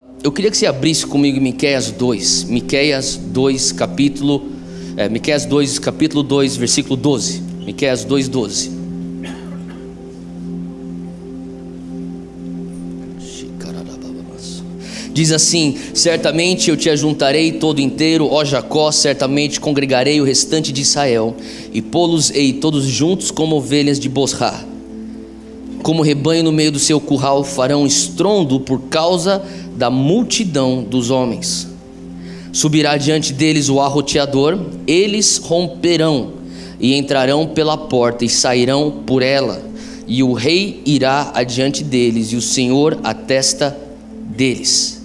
Eu queria que você abrisse comigo em Miqueias 2, capítulo 2, versículo 12. Miqueias 2, 12. Diz assim: certamente eu te ajuntarei todo inteiro, ó Jacó, certamente congregarei o restante de Israel, e pô-los-ei todos juntos como ovelhas de Bosra. Como rebanho no meio do seu curral, farão estrondo por causa da multidão dos homens. Subirá diante deles o arroteador, eles romperão e entrarão pela porta e sairão por ela, e o rei irá adiante deles, e o Senhor à testa deles.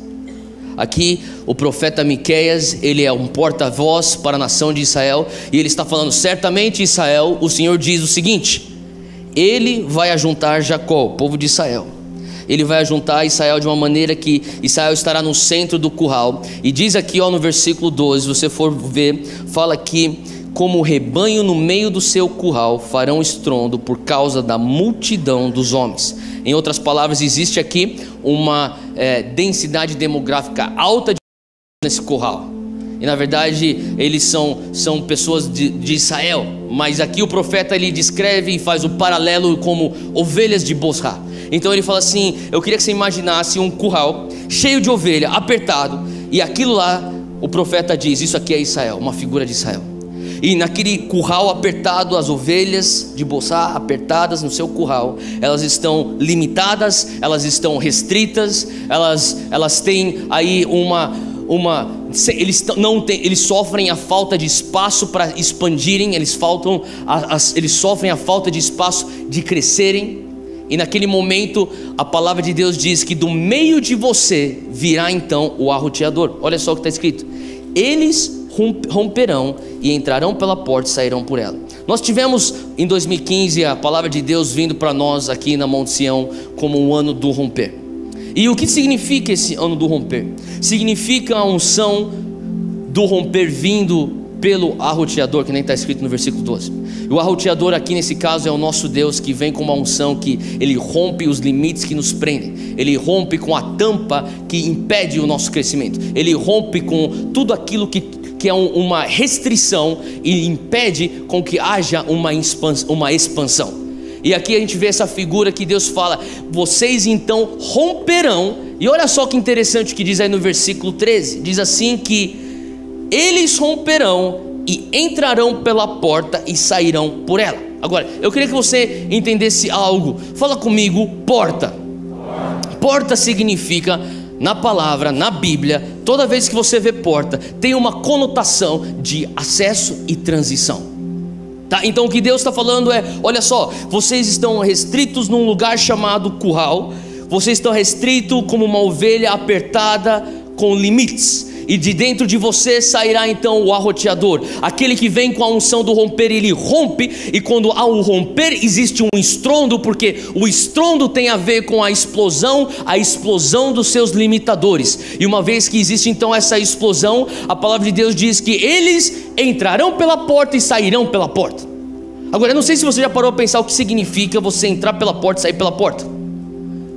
Aqui o profeta Miqueias, ele é um porta-voz para a nação de Israel, e ele está falando: certamente Israel, o Senhor diz o seguinte: ele vai ajuntar Jacó, o povo de Israel. Ele vai ajuntar Israel de uma maneira que Israel estará no centro do curral. E diz aqui no versículo 12, se você for ver, fala que como rebanho no meio do seu curral farão estrondo por causa da multidão dos homens. Em outras palavras, existe aqui uma densidade demográfica alta nesse curral. E na verdade eles são pessoas de Israel, mas aqui o profeta ele descreve e faz o paralelo como ovelhas de Bosra. Então ele fala assim: eu queria que você imaginasse um curral cheio de ovelha, apertado, e aquilo lá, o profeta diz: isso aqui é Israel, uma figura de Israel. E naquele curral apertado, as ovelhas de Bosra apertadas no seu curral, elas estão limitadas, elas estão restritas, elas têm aí eles sofrem a falta de espaço para expandirem, eles sofrem a falta de espaço de crescerem. E naquele momento a palavra de Deus diz que do meio de você virá então o arroteador. Olha só o que está escrito: eles romperão e entrarão pela porta e sairão por ela. Nós tivemos em 2015 a palavra de Deus vindo para nós aqui na Monte Sião como um ano do romper. E o que significa esse ano do romper? Significa a unção do romper vindo pelo arroteador, que nem está escrito no versículo 12. O arroteador aqui nesse caso é o nosso Deus, que vem com uma unção que ele rompe os limites que nos prendem. Ele rompe com a tampa que impede o nosso crescimento. Ele rompe com tudo aquilo que é uma restrição e impede com que haja uma expansão. E aqui a gente vê essa figura que Deus fala: vocês então romperão. E olha só que interessante o que diz aí no versículo 13. Diz assim que eles romperão e entrarão pela porta e sairão por ela. Agora, eu queria que você entendesse algo. Fala comigo: porta. Porta significa, na palavra, na Bíblia, toda vez que você vê porta, tem uma conotação de acesso e transição. Então o que Deus está falando é: olha só, vocês estão restritos num lugar chamado curral. Vocês estão restritos como uma ovelha apertada com limites. E de dentro de você sairá então o arroteador, aquele que vem com a unção do romper. Ele rompe, e quando há um romper existe um estrondo, porque o estrondo tem a ver com a explosão dos seus limitadores. E uma vez que existe então essa explosão, a palavra de Deus diz que eles entrarão pela porta e sairão pela porta. Agora, eu não sei se você já parou a pensar o que significa você entrar pela porta e sair pela porta.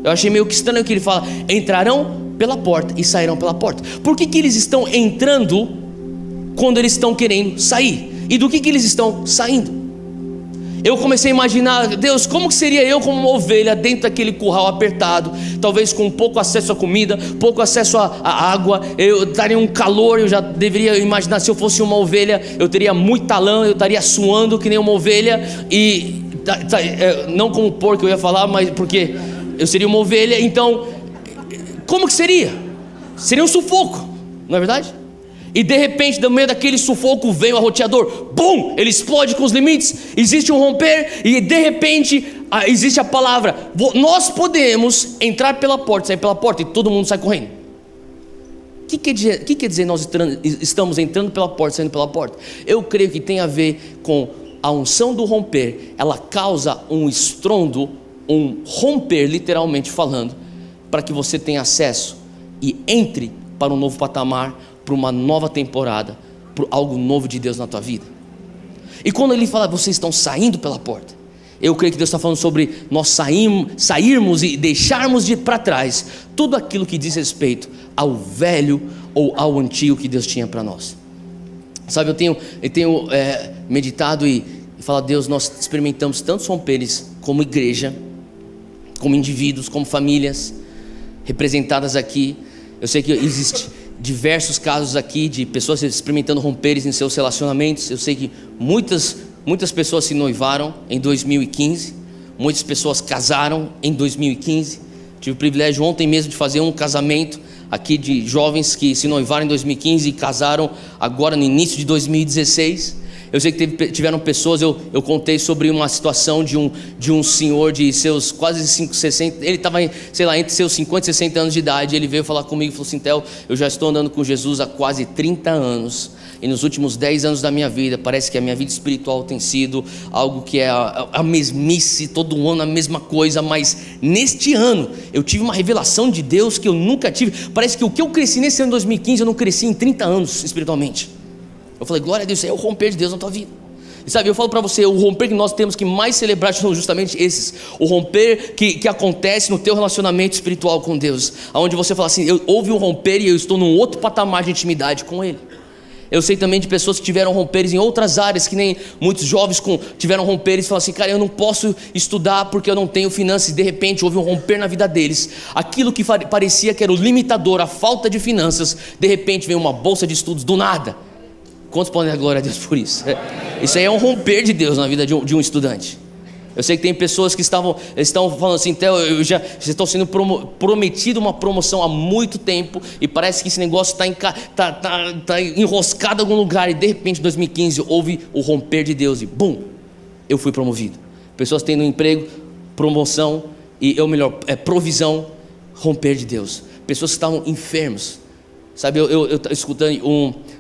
Eu achei meio que estranho que ele fala: entrarão pela porta e sairão pela porta. Por que eles estão entrando quando eles estão querendo sair? E do que eles estão saindo? Eu comecei a imaginar: Deus, como que seria eu como uma ovelha dentro daquele curral apertado, talvez com pouco acesso à comida, pouco acesso à água, eu estaria um calor. Eu já deveria imaginar, se eu fosse uma ovelha, eu teria muita lã, eu estaria suando que nem uma ovelha. E não como porco eu ia falar, mas porque eu seria uma ovelha. Então, como que seria? Seria um sufoco, não é verdade? E de repente, no meio daquele sufoco, vem o arroteador, bum, ele explode com os limites, existe um romper, e de repente existe a palavra: nós podemos entrar pela porta, sair pela porta, e todo mundo sai correndo. O que quer dizer nós estamos entrando pela porta, saindo pela porta? Eu creio que tem a ver com a unção do romper. Ela causa um estrondo, um romper, literalmente falando, para que você tenha acesso e entre para um novo patamar, para uma nova temporada, para algo novo de Deus na tua vida. E quando ele fala: vocês estão saindo pela porta, Eu creio que Deus está falando sobre nós sairmos e deixarmos para trás tudo aquilo que diz respeito ao velho ou ao antigo que Deus tinha para nós. Sabe, eu tenho meditado e falado: Deus, nós experimentamos tantos romperes como igreja, como indivíduos, como famílias representadas aqui. Eu sei que existem diversos casos aqui de pessoas experimentando romperes em seus relacionamentos. Eu sei que muitas pessoas se noivaram em 2015, muitas pessoas casaram em 2015. Tive o privilégio ontem mesmo de fazer um casamento aqui de jovens que se noivaram em 2015 e casaram agora no início de 2016. Eu sei que tiveram pessoas, eu contei sobre uma situação de um senhor de seus quase 60, ele estava, entre seus 50 e 60 anos de idade. Ele veio falar comigo e falou assim: Theo, eu já estou andando com Jesus há quase 30 anos, e nos últimos 10 anos da minha vida, parece que a minha vida espiritual tem sido algo que é a mesmice, todo ano a mesma coisa, mas neste ano eu tive uma revelação de Deus que eu nunca tive. Parece que o que eu cresci nesse ano de 2015, eu não cresci em 30 anos espiritualmente. Eu falei: glória a Deus, isso é o romper de Deus na tua vida. E sabe, eu falo para você, o romper que nós temos que mais celebrar são justamente esses. O romper que acontece no teu relacionamento espiritual com Deus, onde você fala assim: houve um romper e eu estou num outro patamar de intimidade com Ele. Eu sei também de pessoas que tiveram romperes em outras áreas, que nem muitos jovens tiveram romperes e falam assim: cara, eu não posso estudar porque eu não tenho finanças. E de repente houve um romper na vida deles. Aquilo que parecia que era o limitador, a falta de finanças, de repente veio uma bolsa de estudos do nada. Quantos podem dar glória a Deus por isso? Isso aí é um romper de Deus na vida de um estudante. Eu sei que tem pessoas que estão falando assim: Theo, vocês estão sendo prometido uma promoção há muito tempo, e parece que esse negócio está enroscado em algum lugar, e de repente em 2015 houve o romper de Deus e bum, eu fui promovido. Pessoas tendo emprego, promoção, provisão, romper de Deus. Pessoas que estavam enfermos. Sabe, eu escutando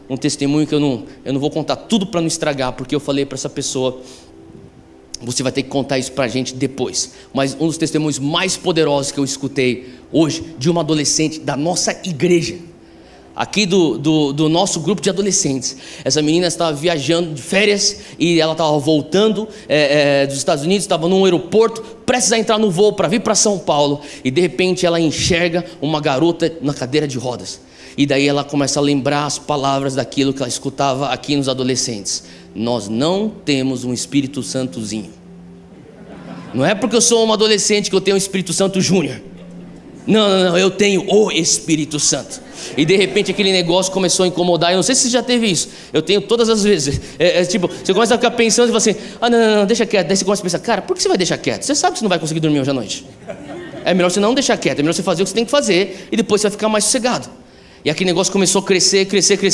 um testemunho que eu não vou contar tudo para não estragar, porque eu falei para essa pessoa: você vai ter que contar isso para a gente depois. Mas um dos testemunhos mais poderosos que eu escutei hoje, de uma adolescente da nossa igreja, aqui do nosso grupo de adolescentes. Essa menina estava viajando de férias e ela estava voltando dos Estados Unidos, estava num aeroporto, prestes a entrar no voo para vir para São Paulo, e de repente ela enxerga uma garota na cadeira de rodas. E daí ela começa a lembrar as palavras daquilo que ela escutava aqui nos adolescentes: nós não temos um Espírito Santozinho. Não é porque eu sou uma adolescente que eu tenho um Espírito Santo Júnior. Não, eu tenho o Espírito Santo. E de repente aquele negócio começou a incomodar. Eu não sei se você já teve isso. Eu tenho todas as vezes. Tipo, você começa a ficar pensando e fala assim: não, deixa quieto. Daí você começa a pensar: cara, por que você vai deixar quieto? Você sabe que você não vai conseguir dormir hoje à noite. É melhor você não deixar quieto. É melhor você fazer o que você tem que fazer, e depois você vai ficar mais sossegado. E aquele negócio começou a crescer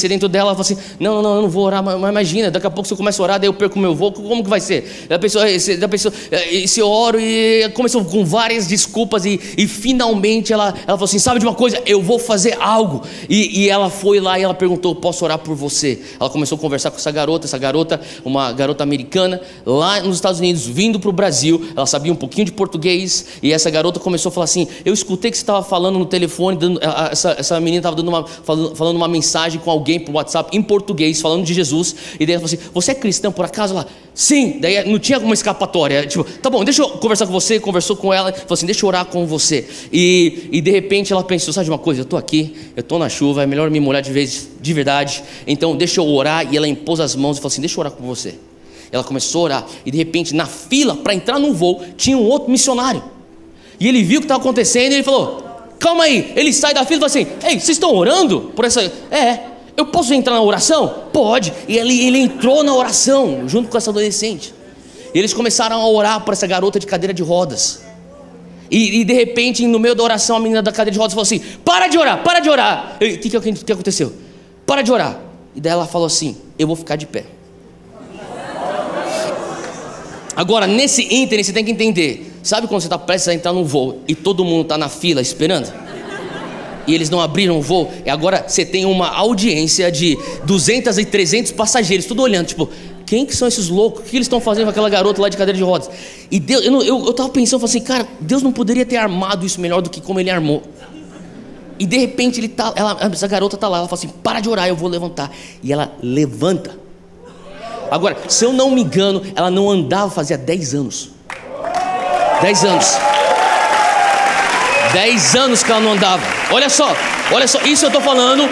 dentro dela. Ela falou assim: não, eu não vou orar. Mas imagina, daqui a pouco se eu começo a orar, daí eu perco o meu voo, como que vai ser? Da pessoa, se eu oro, e começou com várias desculpas, e finalmente ela falou assim: sabe de uma coisa, eu vou fazer algo. E ela foi lá e ela perguntou: posso orar por você? Ela começou a conversar com essa garota, uma garota americana, lá nos Estados Unidos, vindo para o Brasil. Ela sabia um pouquinho de português, e essa garota começou a falar assim: eu escutei que você estava falando no telefone, essa menina estava dando falando uma mensagem com alguém por WhatsApp em português, falando de Jesus. E daí ela falou assim: você é cristão por acaso? Ela: sim. Daí não tinha alguma escapatória, tipo, tá bom, deixa eu conversar com você. Conversou com ela, falou assim: deixa eu orar com você. E de repente ela pensou: sabe de uma coisa, eu tô aqui, eu tô na chuva, é melhor me molhar de verdade, então deixa eu orar. E ela impôs as mãos e falou assim: deixa eu orar com você. Ela começou a orar, e de repente na fila para entrar no voo tinha um outro missionário, e ele viu o que estava acontecendo, e ele falou: calma aí. Ele sai da fila e fala assim: ei, vocês estão orando por essa... eu posso entrar na oração? Pode. E ele entrou na oração junto com essa adolescente, e eles começaram a orar por essa garota de cadeira de rodas. E de repente, no meio da oração, a menina da cadeira de rodas falou assim: para de orar. O que aconteceu? Para de orar. E daí ela falou assim: eu vou ficar de pé. Agora, nesse ínterim, você tem que entender. Sabe quando você está prestes a entrar no voo e todo mundo está na fila esperando? E eles não abriram o voo, e agora você tem uma audiência de 200 e 300 passageiros, tudo olhando, tipo, quem que são esses loucos? O que eles estão fazendo com aquela garota lá de cadeira de rodas? E Deus, eu estava pensando, falei assim: cara, Deus não poderia ter armado isso melhor do que como Ele armou. E de repente essa garota está lá, ela fala assim: para de orar, eu vou levantar. E ela levanta. Agora, se eu não me engano, ela não andava fazia 10 anos. 10 anos. 10 anos que ela não andava. Olha só, isso eu estou falando.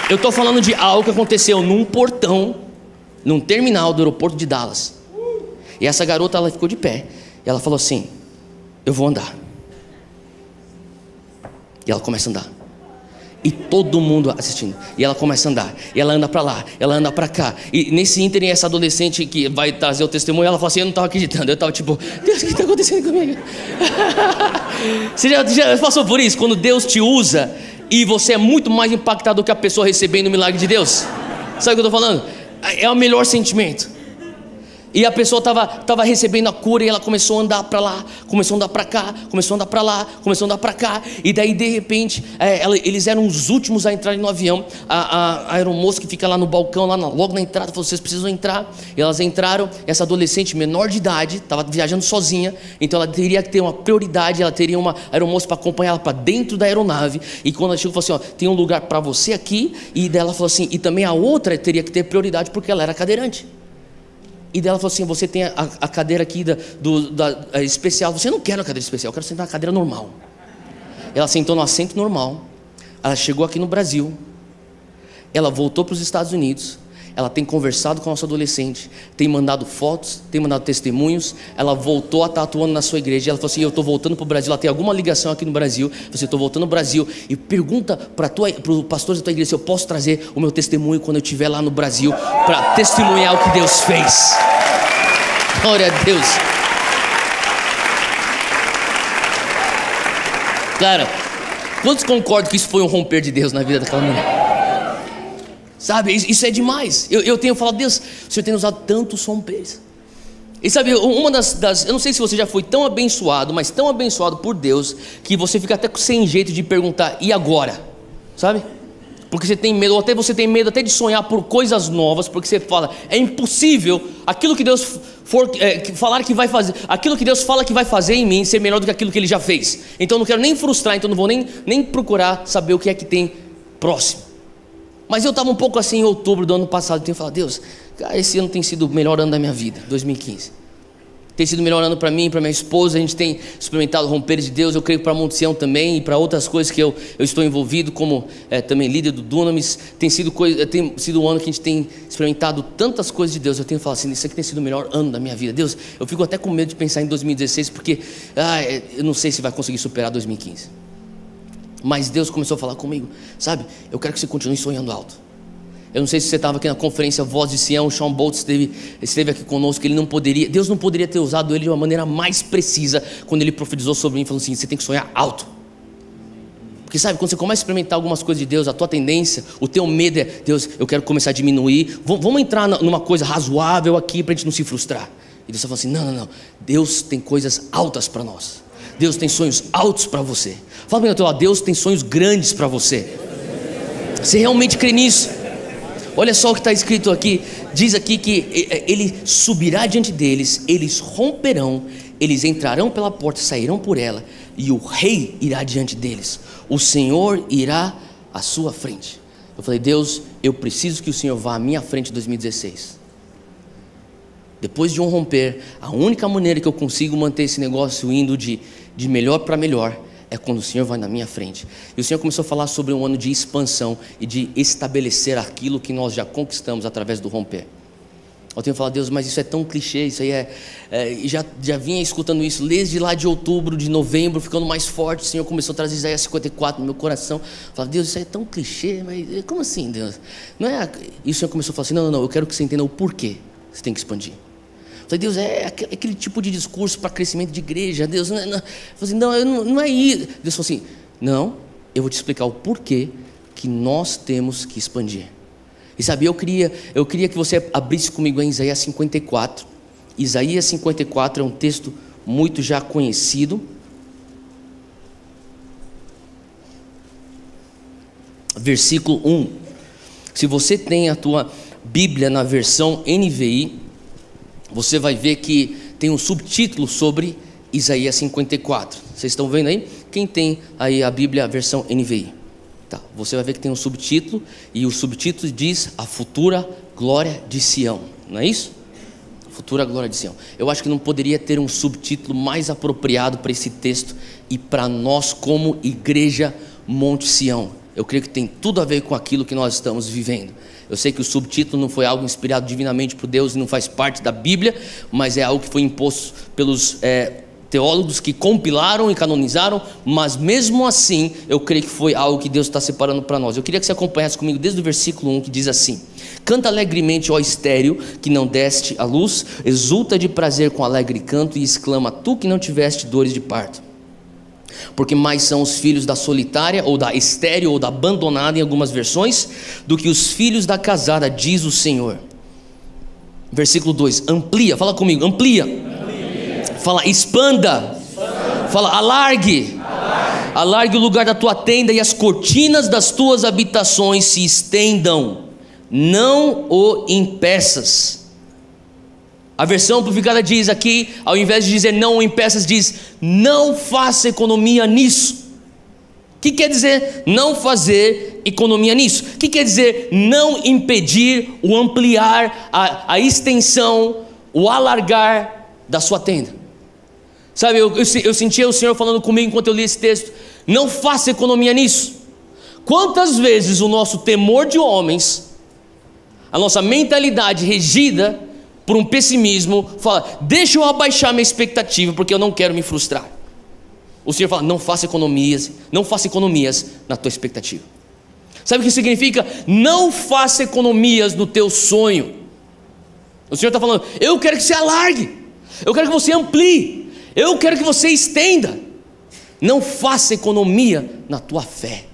Eu estou falando de algo que aconteceu num portão, num terminal do aeroporto de Dallas. E essa garota, ela ficou de pé. E ela falou assim: eu vou andar. E ela começa a andar. E todo mundo assistindo. E ela começa a andar. E ela anda para lá, ela anda para cá. E nesse ínterim, essa adolescente que vai trazer o testemunho, ela fala assim: eu não estava acreditando. Eu estava tipo: Deus, o que está acontecendo comigo? Você já passou por isso? Quando Deus te usa e você é muito mais impactado do que a pessoa recebendo o milagre de Deus. Sabe o que eu estou falando? É o melhor sentimento. E a pessoa estava recebendo a cura, e ela começou a andar para lá, começou a andar para cá, começou a andar para lá, começou a andar para cá. E daí de repente, eles eram os últimos a entrarem no avião. A aeromoça que fica lá no balcão, logo na entrada, falou: vocês precisam entrar. E elas entraram. Essa adolescente menor de idade estava viajando sozinha, então ela teria que ter uma prioridade. Ela teria uma aeromoça para acompanhar ela para dentro da aeronave. E quando ela chegou, falou assim: ó, tem um lugar para você aqui. E daí ela falou assim: e também a outra teria que ter prioridade, porque ela era cadeirante. E dela falou assim: você tem a cadeira aqui da especial. Você: não quero a cadeira especial, eu quero sentar na cadeira normal. Ela sentou no assento normal. Ela chegou aqui no Brasil. Ela voltou para os Estados Unidos. Ela tem conversado com a nossa adolescente, tem mandado fotos, tem mandado testemunhos. Ela voltou a estar atuando na sua igreja. Ela falou assim: eu estou voltando para o Brasil. Ela tem alguma ligação aqui no Brasil. Você: estou voltando no Brasil. E pergunta para os pastores da tua igreja se eu posso trazer o meu testemunho quando eu estiver lá no Brasil, para testemunhar o que Deus fez. Glória a Deus. Cara, quantos concordam que isso foi um romper de Deus na vida daquela mulher? Sabe, isso é demais. Eu tenho falado: Deus, o Senhor tem usado tantos romperes. E sabe, uma das eu não sei se você já foi tão abençoado, mas tão abençoado por Deus, que você fica até sem jeito de perguntar: e agora? Sabe? Porque você tem medo, ou até você tem medo até de sonhar por coisas novas, porque você fala: é impossível aquilo que Deus falar que vai fazer, aquilo que Deus fala que vai fazer em mim ser melhor do que aquilo que Ele já fez. Então eu não quero nem frustrar, então não vou nem procurar saber o que é que tem próximo. Mas eu estava um pouco assim em outubro do ano passado. Eu tenho falado: Deus, cara, esse ano tem sido o melhor ano da minha vida, 2015. Tem sido o melhor ano para mim e para minha esposa. A gente tem experimentado romperes de Deus. Eu creio para a Monte Sião também, e para outras coisas que eu estou envolvido, como também líder do Dunamis. Tem sido um ano que a gente tem experimentado tantas coisas de Deus. Eu tenho falado assim: isso aqui tem sido o melhor ano da minha vida. Deus, eu fico até com medo de pensar em 2016, porque eu não sei se vai conseguir superar 2015. Mas Deus começou a falar comigo: sabe, eu quero que você continue sonhando alto. Eu não sei se você estava aqui na conferência Voz de Sião. O Sean Bolt esteve aqui conosco. Deus não poderia ter usado ele de uma maneira mais precisa quando ele profetizou sobre mim, falando assim: você tem que sonhar alto. Porque sabe, quando você começa a experimentar algumas coisas de Deus, a tua tendência, o teu medo é: Deus, eu quero começar a diminuir. Vamos entrar numa coisa razoável aqui para a gente não se frustrar. E Deus fala assim: não, Deus tem coisas altas para nós. Deus tem sonhos altos para você. Fala para o teu lado: Deus tem sonhos grandes para você. Você realmente crê nisso? Olha só o que está escrito aqui. Diz aqui que Ele subirá diante deles, eles romperão, eles entrarão pela porta, sairão por ela, e o rei irá diante deles. O Senhor irá à sua frente. Eu falei: Deus, eu preciso que o Senhor vá à minha frente em 2016. Depois de um romper, a única maneira que eu consigo manter esse negócio indo de melhor para melhor é quando o Senhor vai na minha frente. E o Senhor começou a falar sobre um ano de expansão e de estabelecer aquilo que nós já conquistamos através do romper. Eu tenho falado: Deus, mas isso é tão clichê, isso aí já vinha escutando isso desde lá de outubro, de novembro, ficando mais forte. O Senhor começou a trazer Isaías 54 no meu coração. Eu falava: Deus, isso aí é tão clichê, mas como assim, Deus? Não é? E o Senhor começou a falar assim: não, eu quero que você entenda o porquê você tem que expandir. Eu falei: Deus, é aquele tipo de discurso para crescimento de igreja. Deus, não é isso. Deus falou assim: não, eu vou te explicar o porquê que nós temos que expandir. E sabe, eu queria que você abrisse comigo em Isaías 54. Isaías 54 é um texto muito já conhecido. Versículo 1. Se você tem a tua Bíblia na versão NVI, você vai ver que tem um subtítulo sobre Isaías 54. Vocês estão vendo aí? Quem tem aí a Bíblia, a versão NVI? Tá, você vai ver que tem um subtítulo, e o subtítulo diz: a futura glória de Sião. Não é isso? futura glória de Sião. Eu acho que não poderia ter um subtítulo mais apropriado para esse texto e para nós como igreja Monte Sião. Eu creio que tem tudo a ver com aquilo que nós estamos vivendo. Eu sei que o subtítulo não foi algo inspirado divinamente por Deus e não faz parte da Bíblia, mas é algo que foi imposto pelos teólogos que compilaram e canonizaram, mas mesmo assim eu creio que foi algo que Deus está separando para nós. Eu queria que você acompanhasse comigo desde o versículo 1, que diz assim: canta alegremente, ó estéril, que não deste à luz, exulta de prazer com alegre canto e exclama, tu que não tiveste dores de parto. Porque mais são os filhos da solitária, ou da estéril, ou da abandonada em algumas versões, do que os filhos da casada, diz o Senhor. Versículo 2, amplia, fala comigo, amplia. Fala, expanda. Fala, alargue. Alargue o lugar da tua tenda e as cortinas das tuas habitações se estendam. Não o impeças. A versão amplificada diz aqui, ao invés de dizer não o impeças, diz não faça economia nisso. O que quer dizer não fazer economia nisso? O que quer dizer não impedir o ampliar, a extensão, o alargar da sua tenda? Sabe, eu sentia o Senhor falando comigo enquanto eu li esse texto. Não faça economia nisso. Quantas vezes o nosso temor de homens, a nossa mentalidade regida por um pessimismo, fala, deixa eu abaixar minha expectativa porque eu não quero me frustrar. O Senhor fala, não faça economias na tua expectativa. Sabe o que significa? Não faça economias no teu sonho. O Senhor está falando, eu quero que você alargue, eu quero que você amplie, eu quero que você estenda. Não faça economia na tua fé.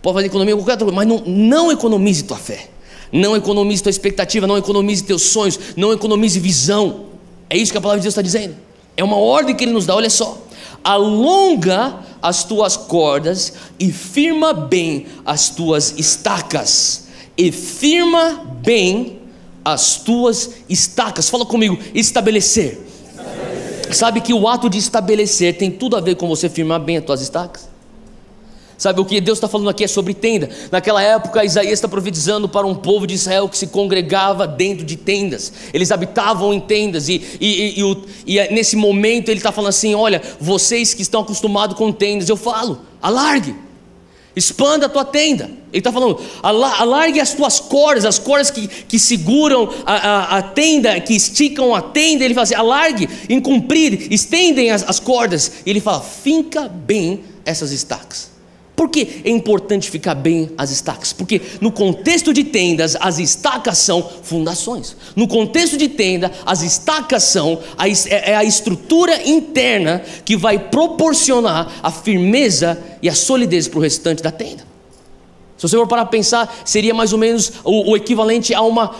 Pode fazer economia com qualquer outra coisa, mas não economize tua fé. Não economize tua expectativa, não economize teus sonhos, não economize visão. É isso que a palavra de Deus está dizendo. É uma ordem que Ele nos dá, olha só. Alonga as tuas cordas e firma bem as tuas estacas. E firma bem as tuas estacas. Fala comigo, estabelecer. Sabe que o ato de estabelecer tem tudo a ver com você firmar bem as tuas estacas? Sabe, o que Deus está falando aqui é sobre tenda. Naquela época Isaías está profetizando para um povo de Israel que se congregava dentro de tendas. Eles habitavam em tendas e nesse momento ele está falando assim, olha, vocês que estão acostumados com tendas, eu falo, alargue, expanda a tua tenda. Ele está falando, alargue as tuas cordas, as cordas que seguram a tenda, que esticam a tenda. Ele fala assim, alargue, em comprir, estendem as cordas. E ele fala, finca bem essas estacas. Por que é importante ficar bem as estacas? Porque no contexto de tendas, as estacas são fundações. No contexto de tenda, as estacas são a estrutura interna que vai proporcionar a firmeza e a solidez para o restante da tenda. Se você for parar para pensar, seria mais ou menos o equivalente a uma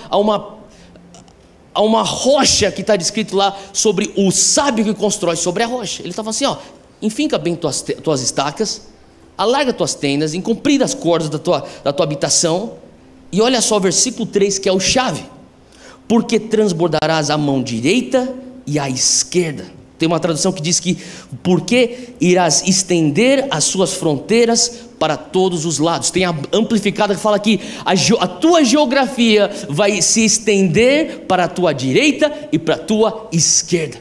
rocha que está descrito lá sobre o sábio que constrói sobre a rocha. Ele estava assim, ó, enfinca bem tuas estacas, alarga tuas tendas, comprida as cordas da tua habitação. E olha só o versículo 3, que é o chave. Porque transbordarás a mão direita e a esquerda. Tem uma tradução que diz que porque irás estender as suas fronteiras para todos os lados. Tem a amplificada que fala que a tua geografia vai se estender para a tua direita e para a tua esquerda.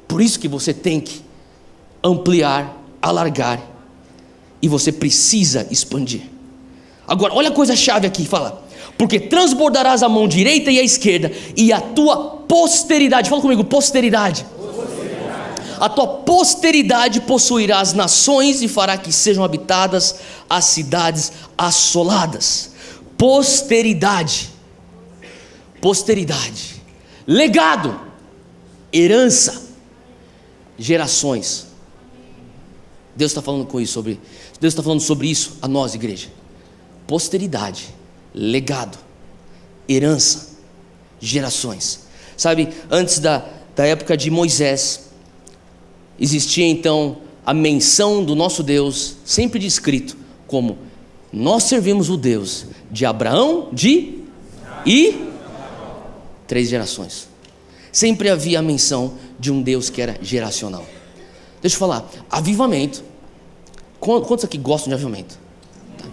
Por isso que você tem que ampliar, alargar, e você precisa expandir. Agora, olha a coisa chave aqui, fala, porque transbordarás a mão direita e a esquerda, e a tua posteridade, fala comigo, posteridade. A tua posteridade possuirá as nações e fará que sejam habitadas as cidades assoladas. Posteridade, legado, herança, gerações. Deus está falando sobre isso a nós, igreja. Posteridade, legado, herança, gerações. Sabe, antes da época de Moisés, existia então a menção do nosso Deus, sempre descrito como nós servimos o Deus de Abraão, e 3 gerações. Sempre havia a menção de um Deus que era geracional. Deixa eu falar, avivamento. Quantos aqui gostam de avivamento? Tá,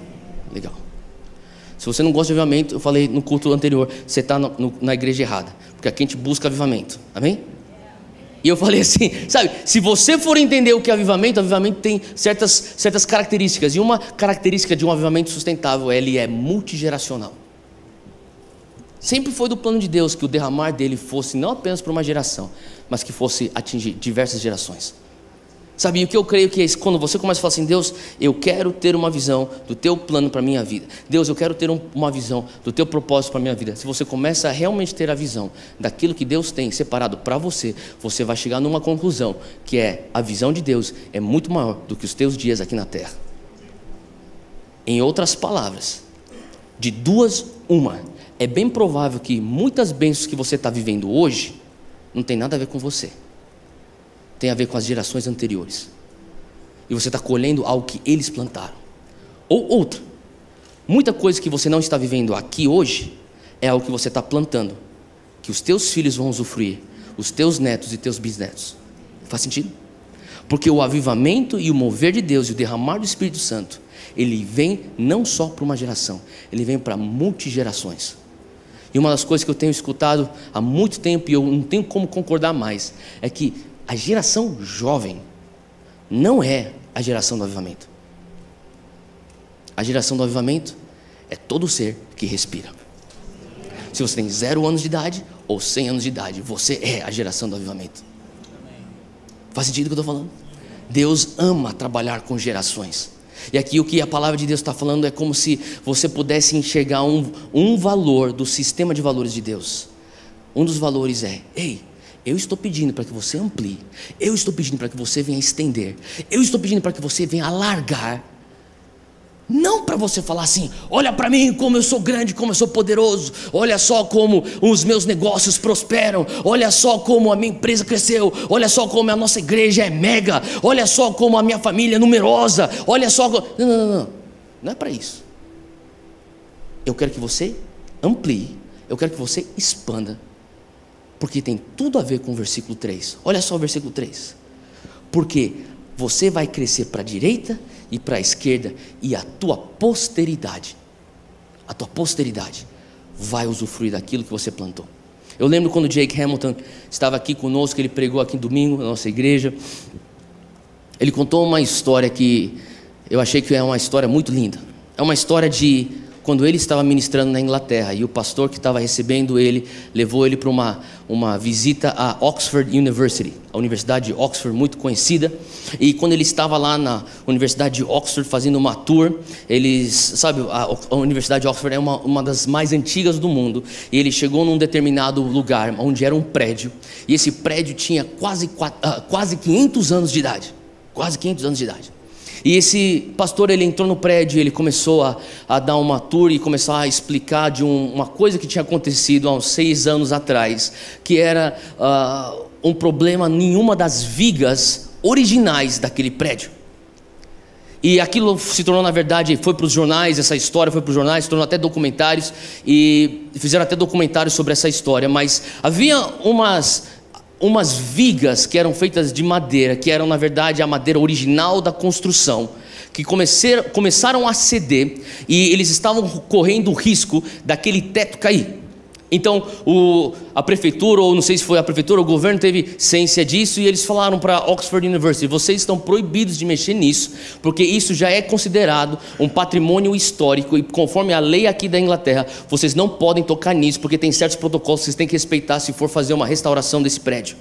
legal. Se você não gosta de avivamento, eu falei no culto anterior, você está na igreja errada, porque aqui a gente busca avivamento, amém? E eu falei assim, sabe, se você for entender o que é avivamento, tem certas características, e uma característica de um avivamento sustentável, ele é multigeracional. Sempre foi do plano de Deus que o derramar dele fosse não apenas para uma geração, mas que fosse atingir diversas gerações. Sabe, o que eu creio que é isso, quando você começa a falar assim, Deus, eu quero ter uma visão do teu plano para a minha vida. Deus, eu quero ter uma visão do teu propósito para a minha vida. Se você começa a realmente ter a visão daquilo que Deus tem separado para você, você vai chegar numa conclusão, que é a visão de Deus é muito maior do que os teus dias aqui na terra. Em outras palavras, de duas, uma, é bem provável que muitas bênçãos que você está vivendo hoje, não tem nada a ver com você. Tem a ver com as gerações anteriores. E você está colhendo algo que eles plantaram. Ou outra, muita coisa que você não está vivendo aqui hoje, é algo que você está plantando, que os teus filhos vão usufruir, os teus netos e teus bisnetos. Faz sentido? Porque o avivamento e o mover de Deus e o derramar do Espírito Santo, ele vem não só para uma geração, ele vem para multigerações. E uma das coisas que eu tenho escutado há muito tempo, e eu não tenho como concordar mais, é que a geração jovem não é a geração do avivamento. A geração do avivamento é todo ser que respira. Se você tem 0 anos de idade ou 100 anos de idade, você é a geração do avivamento. Faz sentido o que eu estou falando? Deus ama trabalhar com gerações. E aqui o que a palavra de Deus está falando é como se você pudesse enxergar um valor do sistema de valores de Deus. Um dos valores é, ei, eu estou pedindo para que você amplie, eu estou pedindo para que você venha estender, eu estou pedindo para que você venha alargar, não para você falar assim, olha para mim como eu sou grande, como eu sou poderoso, olha só como os meus negócios prosperam, olha só como a minha empresa cresceu, olha só como a nossa igreja é mega, olha só como a minha família é numerosa, olha só, não é para isso. Eu quero que você amplie, eu quero que você expanda, porque tem tudo a ver com o versículo 3. Olha só o versículo 3. Porque você vai crescer para a direita e para a esquerda, e a tua posteridade vai usufruir daquilo que você plantou. Eu lembro quando Jake Hamilton estava aqui conosco, ele pregou aqui domingo na nossa igreja. Ele contou uma história que eu achei que é uma história muito linda. É uma história de quando ele estava ministrando na Inglaterra, e o pastor que estava recebendo ele, levou ele para uma visita à Oxford University, a Universidade de Oxford, muito conhecida. E quando ele estava lá na Universidade de Oxford fazendo uma tour, a Universidade de Oxford é uma das mais antigas do mundo, e ele chegou num determinado lugar, onde era um prédio, e esse prédio tinha quase 500 anos de idade, quase 500 anos de idade. E esse pastor, ele entrou no prédio, ele começou a dar uma tour e começar a explicar de uma coisa que tinha acontecido há uns 6 anos atrás, que era um problema em uma das vigas originais daquele prédio. E aquilo se tornou, na verdade, foi para os jornais, essa história foi para os jornais, se tornou até documentários, e fizeram até documentários sobre essa história, mas havia umas vigas que eram feitas de madeira, que eram na verdade a madeira original da construção, que começaram a ceder, e eles estavam correndo o risco daquele teto cair. Então a prefeitura, ou não sei se foi a prefeitura, o governo teve ciência disso, e eles falaram para a Oxford University, vocês estão proibidos de mexer nisso, porque isso já é considerado um patrimônio histórico, e conforme a lei aqui da Inglaterra, vocês não podem tocar nisso, porque tem certos protocolos que vocês têm que respeitar se for fazer uma restauração desse prédio.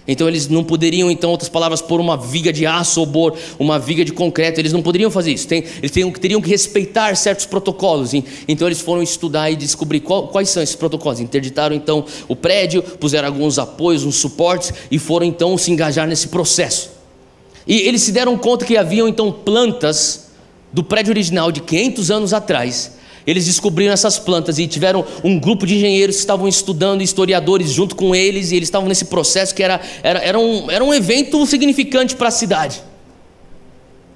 Então eles não poderiam, então, outras palavras, pôr uma viga de aço ou pôr uma viga de concreto, eles não poderiam fazer isso, eles teriam que respeitar certos protocolos. Então eles foram estudar e descobrir quais são esses protocolos. Interditaram então o prédio, puseram alguns apoios, uns suportes, e foram então se engajar nesse processo. E eles se deram conta que haviam então plantas do prédio original de 500 anos atrás. Eles descobriram essas plantas e tiveram um grupo de engenheiros que estavam estudando, historiadores junto com eles, e eles estavam nesse processo que era um evento significante para a cidade.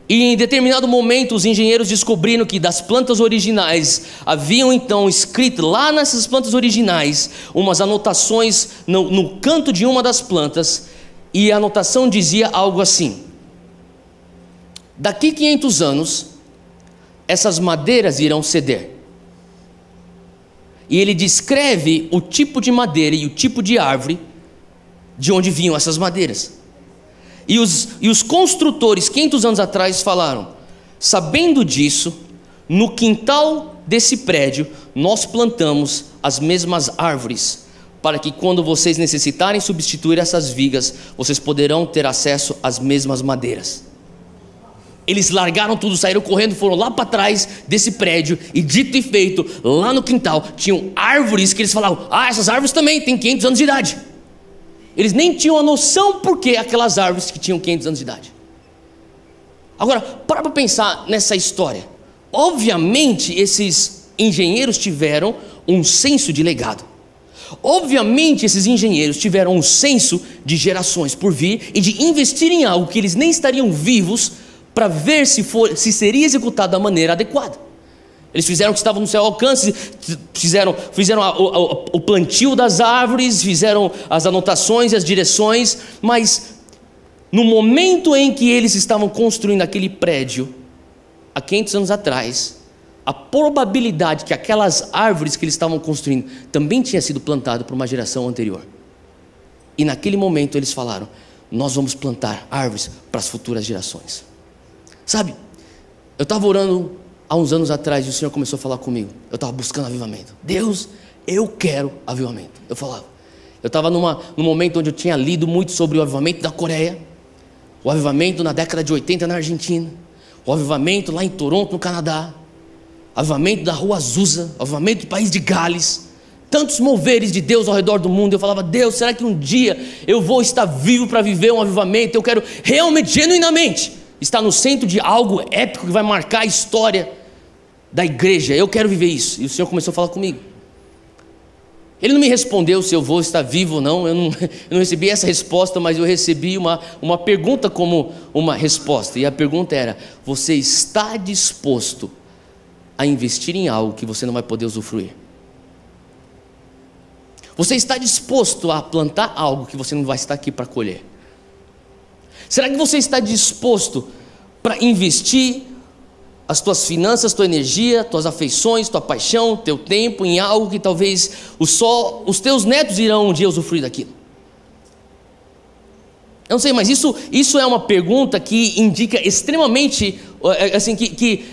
E em determinado momento os engenheiros descobriram que das plantas originais haviam então escrito lá nessas plantas originais umas anotações no canto de uma das plantas, e a anotação dizia algo assim: daqui 500 anos essas madeiras irão ceder, e ele descreve o tipo de madeira e o tipo de árvore de onde vinham essas madeiras. E os construtores, 500 anos atrás, falaram: sabendo disso, no quintal desse prédio, nós plantamos as mesmas árvores, para que quando vocês necessitarem substituir essas vigas, vocês poderão ter acesso às mesmas madeiras. Eles largaram tudo, saíram correndo, foram lá para trás desse prédio, e dito e feito, lá no quintal, tinham árvores que eles falavam: ah, essas árvores também têm 500 anos de idade. Eles nem tinham a noção por que aquelas árvores que tinham 500 anos de idade. Agora, para pensar nessa história. Obviamente, esses engenheiros tiveram um senso de legado. Obviamente, esses engenheiros tiveram um senso de gerações por vir e de investir em algo que eles nem estariam vivos para ver se seria executado da maneira adequada. Eles fizeram o que estava no seu alcance, fizeram o plantio das árvores, fizeram as anotações e as direções, mas no momento em que eles estavam construindo aquele prédio, há 500 anos atrás, a probabilidade que aquelas árvores que eles estavam construindo também tinha sido plantada por uma geração anterior. E naquele momento eles falaram: nós vamos plantar árvores para as futuras gerações. Sabe, eu estava orando há uns anos atrás e o Senhor começou a falar comigo. Eu estava buscando avivamento. Deus, eu quero avivamento. Eu falava. Eu estava num momento onde eu tinha lido muito sobre o avivamento da Coreia, o avivamento na década de 80 na Argentina, o avivamento lá em Toronto, no Canadá, o avivamento da Rua Azusa, o avivamento do país de Gales, tantos moveres de Deus ao redor do mundo. Eu falava: Deus, será que um dia eu vou estar vivo para viver um avivamento? Eu quero realmente, genuinamente, estar no centro de algo épico que vai marcar a história da igreja. Eu quero viver isso. E o Senhor começou a falar comigo. Ele não me respondeu se eu vou estar vivo ou não. Eu não recebi essa resposta, mas eu recebi uma pergunta como uma resposta. E a pergunta era: você está disposto a investir em algo que você não vai poder usufruir? Você está disposto a plantar algo que você não vai estar aqui para colher? Será que você está disposto para investir as tuas finanças, tua energia, tuas afeições, tua paixão, teu tempo em algo que talvez os teus netos irão um dia usufruir daquilo? Eu não sei, mas isso é uma pergunta que indica extremamente, assim, que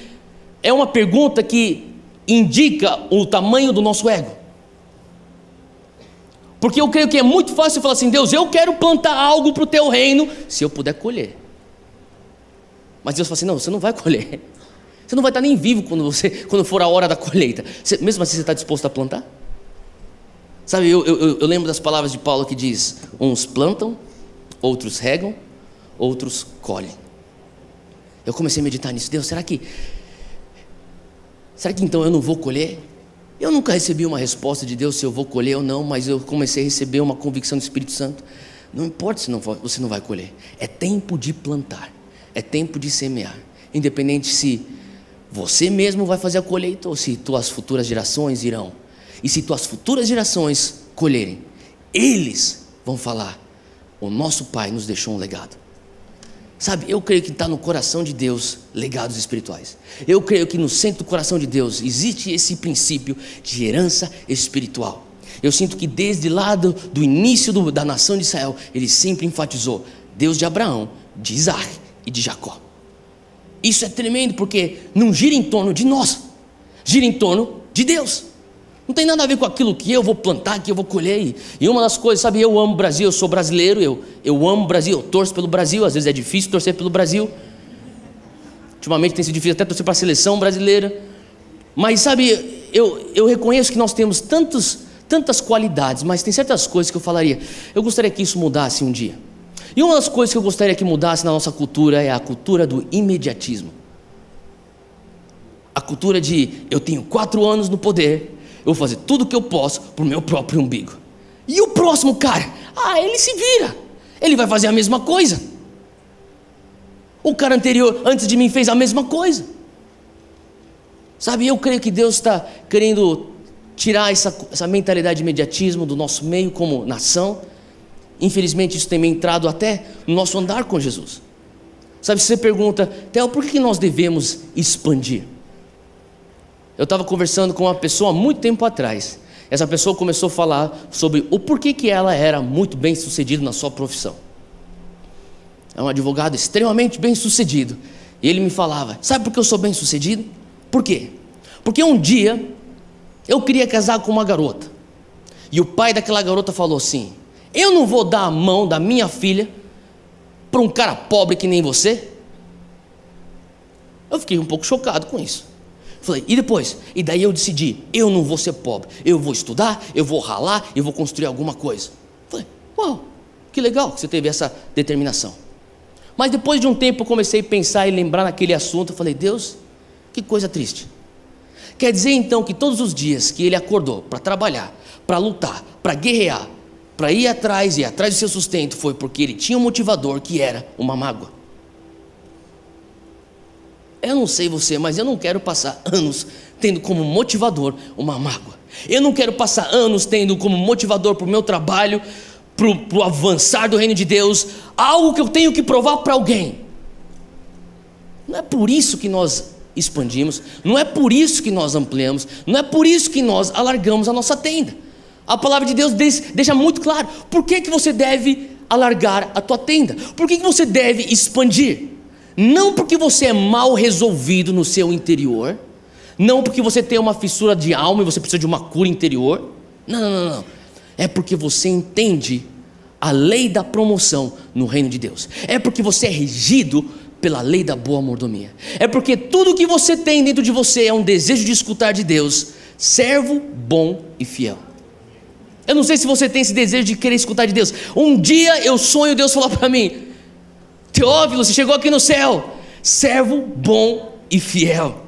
é uma pergunta que indica o tamanho do nosso ego. Porque eu creio que é muito fácil falar assim: Deus, eu quero plantar algo para o teu reino, se eu puder colher. Mas Deus fala assim: não, você não vai colher. Você não vai estar nem vivo quando for a hora da colheita. Mesmo assim, você está disposto a plantar? Sabe, eu lembro das palavras de Paulo que diz: uns plantam, outros regam, outros colhem. Eu comecei a meditar nisso. Deus, será que então eu não vou colher? Eu nunca recebi uma resposta de Deus se eu vou colher ou não, mas eu comecei a receber uma convicção do Espírito Santo. Não importa se você não vai colher. É tempo de plantar, é tempo de semear. Independente se você mesmo vai fazer a colheita ou se tuas futuras gerações irão. E se tuas futuras gerações colherem, eles vão falar: o nosso pai nos deixou um legado. Sabe, eu creio que está no coração de Deus legados espirituais. Eu creio que no centro do coração de Deus existe esse princípio de herança espiritual. Eu sinto que desde lá do início da nação de Israel, ele sempre enfatizou: Deus de Abraão, de Isaac e de Jacó. Isso é tremendo, porque não gira em torno de nós, gira em torno de Deus. Não tem nada a ver com aquilo que eu vou plantar, que eu vou colher. E uma das coisas, sabe, eu amo o Brasil, eu sou brasileiro, eu amo o Brasil, eu torço pelo Brasil. Às vezes é difícil torcer pelo Brasil. Ultimamente tem sido difícil até torcer para a seleção brasileira. Mas sabe, eu reconheço que nós temos tantas qualidades, mas tem certas coisas que eu falaria: eu gostaria que isso mudasse um dia. E uma das coisas que eu gostaria que mudasse na nossa cultura é a cultura do imediatismo. A cultura de: eu tenho 4 anos no poder, eu vou fazer tudo o que eu posso para o meu próprio umbigo. E o próximo cara? Ele se vira. Ele vai fazer a mesma coisa. O cara anterior, antes de mim, fez a mesma coisa. Sabe, eu creio que Deus está querendo tirar essa mentalidade de imediatismo do nosso meio como nação. Infelizmente isso tem entrado até no nosso andar com Jesus. Sabe, se você pergunta: Theo, por que nós devemos expandir? Eu estava conversando com uma pessoa há muito tempo atrás, essa pessoa começou a falar sobre o porquê que ela era muito bem sucedida na sua profissão. É um advogado extremamente bem sucedido. E ele me falava: sabe por que eu sou bem sucedido? Por quê? Porque um dia eu queria casar com uma garota, e o pai daquela garota falou assim: eu não vou dar a mão da minha filha para um cara pobre que nem você. Eu fiquei um pouco chocado com isso. Falei: e depois? E daí eu decidi: eu não vou ser pobre, eu vou estudar, eu vou ralar, eu vou construir alguma coisa. Falei: uau, que legal que você teve essa determinação. Mas depois de um tempo eu comecei a pensar e lembrar naquele assunto. Eu falei: Deus, que coisa triste. Quer dizer então que todos os dias que ele acordou para trabalhar, para lutar, para guerrear, para ir atrás do seu sustento, foi porque ele tinha um motivador que era uma mágoa. Eu não sei você, mas eu não quero passar anos tendo como motivador uma mágoa. Eu não quero passar anos tendo como motivador para o meu trabalho, para o avançar do reino de Deus, algo que eu tenho que provar para alguém. Não é por isso que nós expandimos, não é por isso que nós ampliamos, não é por isso que nós alargamos a nossa tenda. A palavra de Deus deixa muito claro por que você deve alargar a tua tenda, por que você deve expandir. Não porque você é mal resolvido no seu interior, não porque você tem uma fissura de alma e você precisa de uma cura interior. Não. É porque você entende a lei da promoção no reino de Deus. É porque você é regido pela lei da boa mordomia. É porque tudo que você tem dentro de você é um desejo de escutar de Deus: servo bom e fiel. Eu não sei se você tem esse desejo de querer escutar de Deus. Um dia eu sonho Deus falar para mim: Teófilo, você chegou aqui no céu, servo bom e fiel.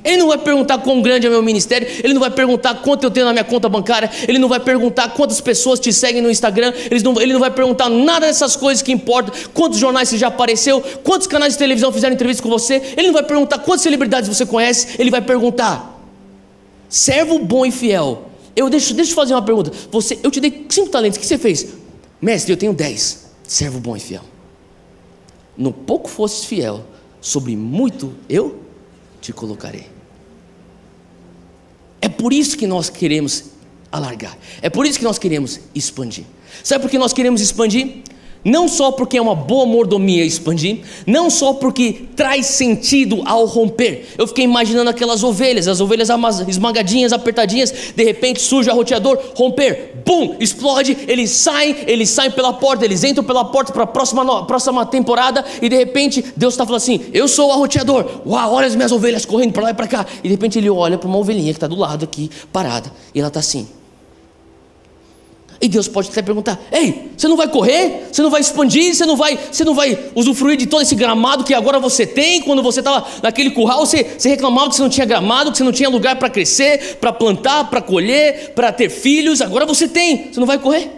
Ele não vai perguntar quão grande é o meu ministério, ele não vai perguntar quanto eu tenho na minha conta bancária, ele não vai perguntar quantas pessoas te seguem no Instagram, ele não vai perguntar nada dessas coisas que importam, quantos jornais você já apareceu, quantos canais de televisão fizeram entrevista com você, ele não vai perguntar quantas celebridades você conhece, ele vai perguntar: servo bom e fiel. Deixa eu fazer uma pergunta. Eu te dei 5 talentos, o que você fez? Mestre, eu tenho 10. Servo bom e fiel. No pouco fosses fiel, sobre muito eu te colocarei. É por isso que nós queremos alargar, é por isso que nós queremos expandir. Sabe por que nós queremos expandir? Não só porque é uma boa mordomia expandir, não só porque traz sentido ao romper. Eu fiquei imaginando aquelas ovelhas, as ovelhas esmagadinhas, apertadinhas, de repente surge o arroteador, romper, bum, explode, eles saem pela porta, eles entram pela porta para a próxima temporada, e de repente Deus está falando assim: eu sou o arroteador, uau, olha as minhas ovelhas correndo para lá e para cá, e de repente ele olha para uma ovelhinha que está do lado aqui, parada, e ela está assim. E Deus pode até perguntar: ei, você não vai correr? Você não vai expandir? Você não vai usufruir de todo esse gramado que agora você tem? Quando você estava naquele curral, você reclamava que você não tinha gramado, que você não tinha lugar para crescer, para plantar, para colher, para ter filhos. Agora você tem, você não vai correr?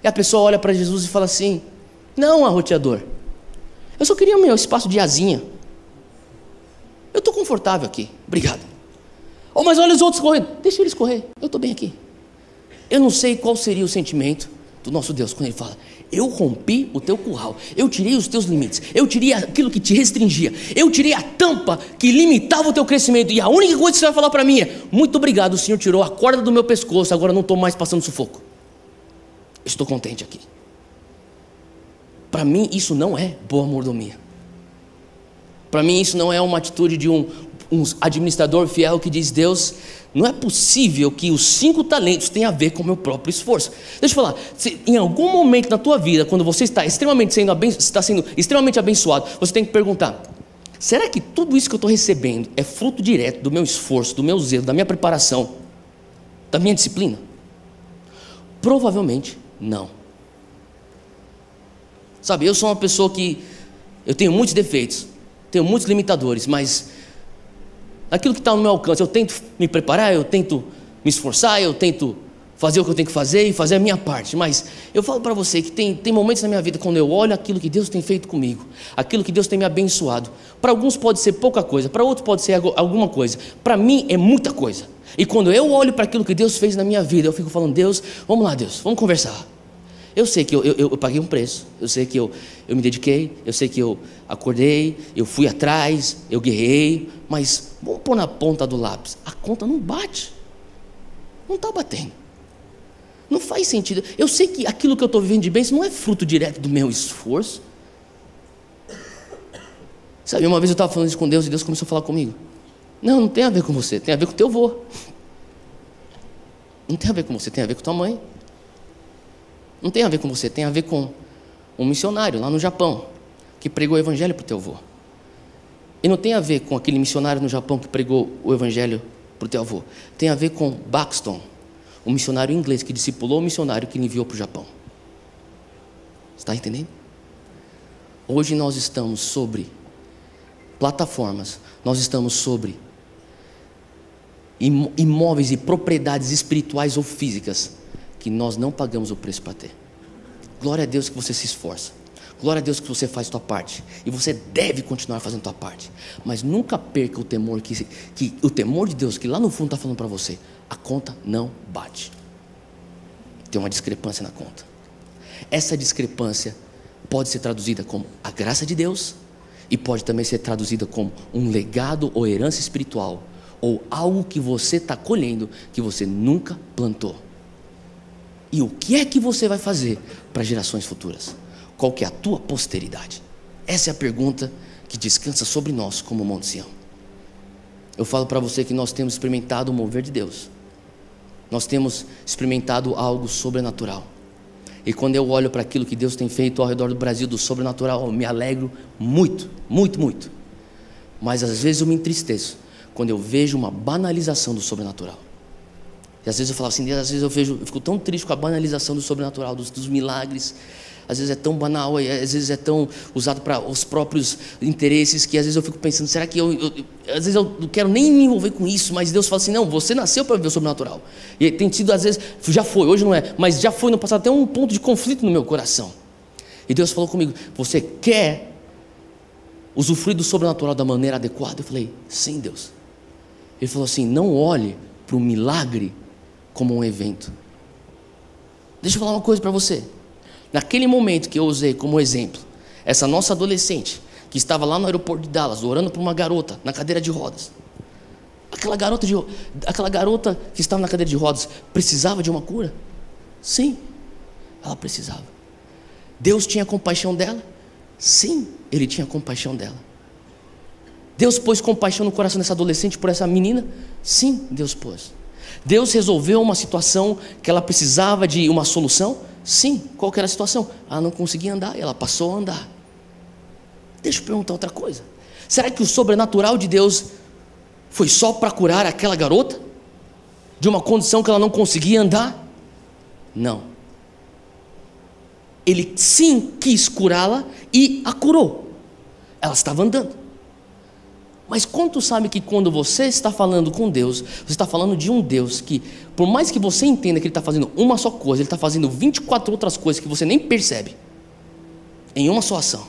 E a pessoa olha para Jesus e fala assim: não, arroteador, eu só queria o meu espaço de asinha. Eu estou confortável aqui, obrigado. Oh, mas olha os outros correndo. Deixa eles correr, eu estou bem aqui. Eu não sei qual seria o sentimento do nosso Deus quando Ele fala: eu rompi o teu curral, eu tirei os teus limites, eu tirei aquilo que te restringia, eu tirei a tampa que limitava o teu crescimento, e a única coisa que você vai falar para mim é: muito obrigado, o Senhor tirou a corda do meu pescoço, agora não estou mais passando sufoco, estou contente aqui. Para mim isso não é boa mordomia. Para mim isso não é uma atitude de um administrador fiel que diz: Deus, não é possível que os 5 talentos tenham a ver com o meu próprio esforço. Deixa eu falar, se em algum momento na tua vida, quando você está sendo extremamente abençoado, você tem que perguntar: será que tudo isso que eu estou recebendo é fruto direto do meu esforço, do meu zelo, da minha preparação, da minha disciplina? Provavelmente não. Sabe, eu sou uma pessoa que eu tenho muitos defeitos, tenho muitos limitadores, mas aquilo que está no meu alcance, eu tento me preparar, eu tento me esforçar, eu tento fazer o que eu tenho que fazer e fazer a minha parte. Mas eu falo para você que tem momentos na minha vida quando eu olho aquilo que Deus tem feito comigo, aquilo que Deus tem me abençoado. Para alguns pode ser pouca coisa, para outros pode ser alguma coisa, para mim é muita coisa. E quando eu olho para aquilo que Deus fez na minha vida, eu fico falando: Deus, vamos lá, Deus, vamos conversar. Eu sei que eu paguei um preço, eu sei que eu me dediquei, eu sei que eu acordei, eu fui atrás, eu guerrei, mas vamos pôr na ponta do lápis, a conta não bate. Não está batendo. Não faz sentido. Eu sei que aquilo que eu estou vivendo de bênção não é fruto direto do meu esforço. Sabe, uma vez eu estava falando isso com Deus e Deus começou a falar comigo. Não tem a ver com você, tem a ver com teu avô. Não tem a ver com você, tem a ver com tua mãe. Não tem a ver com você, tem a ver com um missionário lá no Japão, que pregou o evangelho para o teu avô. E não tem a ver com aquele missionário no Japão que pregou o evangelho para o teu avô. Tem a ver com Buxton, um missionário inglês que discipulou o missionário que ele enviou para o Japão. Você está entendendo? Hoje nós estamos sobre plataformas, nós estamos sobre imóveis e propriedades espirituais ou físicas que nós não pagamos o preço para ter. Glória a Deus que você se esforça. Glória a Deus que você faz a tua parte. E você deve continuar fazendo a tua parte. Mas nunca perca o temor que o temor de Deus, que lá no fundo está falando para você, a conta não bate. Tem uma discrepância na conta. Essa discrepância pode ser traduzida como a graça de Deus e pode também ser traduzida como um legado ou herança espiritual ou algo que você está colhendo que você nunca plantou. E o que é que você vai fazer para gerações futuras? Qual que é a tua posteridade? Essa é a pergunta que descansa sobre nós como Monte Sião. Eu falo para você que nós temos experimentado o mover de Deus. Nós temos experimentado algo sobrenatural. E quando eu olho para aquilo que Deus tem feito ao redor do Brasil, do sobrenatural, eu me alegro muito, muito, muito. Mas às vezes eu me entristeço quando eu vejo uma banalização do sobrenatural. E às vezes eu falo assim, às vezes eu fico tão triste com a banalização do sobrenatural, dos milagres. Às vezes é tão banal, às vezes é tão usado para os próprios interesses, que às vezes eu fico pensando, será que às vezes eu não quero nem me envolver com isso, mas Deus fala assim, não, você nasceu para viver o sobrenatural. E tem sido, às vezes, já foi, hoje não é, mas já foi no passado até um ponto de conflito no meu coração. E Deus falou comigo, você quer usufruir do sobrenatural da maneira adequada? Eu falei, sim, Deus. Ele falou assim, não olhe para o milagre como um evento. Deixa eu falar uma coisa para você. Naquele momento que eu usei como exemplo essa nossa adolescente que estava lá no aeroporto de Dallas orando por uma garota na cadeira de rodas, aquela garota que estava na cadeira de rodas precisava de uma cura? Sim, ela precisava. Deus tinha compaixão dela? Sim, Ele tinha compaixão dela. Deus pôs compaixão no coração dessa adolescente por essa menina? Sim, Deus pôs. Deus resolveu uma situação que ela precisava de uma solução? Sim, qual que era a situação? Ela não conseguia andar e ela passou a andar. Deixa eu perguntar outra coisa. Será que o sobrenatural de Deus foi só para curar aquela garota? De uma condição que ela não conseguia andar? Não. Ele sim quis curá-la e a curou. Ela estava andando. Mas quanto sabe que quando você está falando com Deus, você está falando de um Deus que, por mais que você entenda que Ele está fazendo uma só coisa, Ele está fazendo 24 outras coisas que você nem percebe, em uma só ação.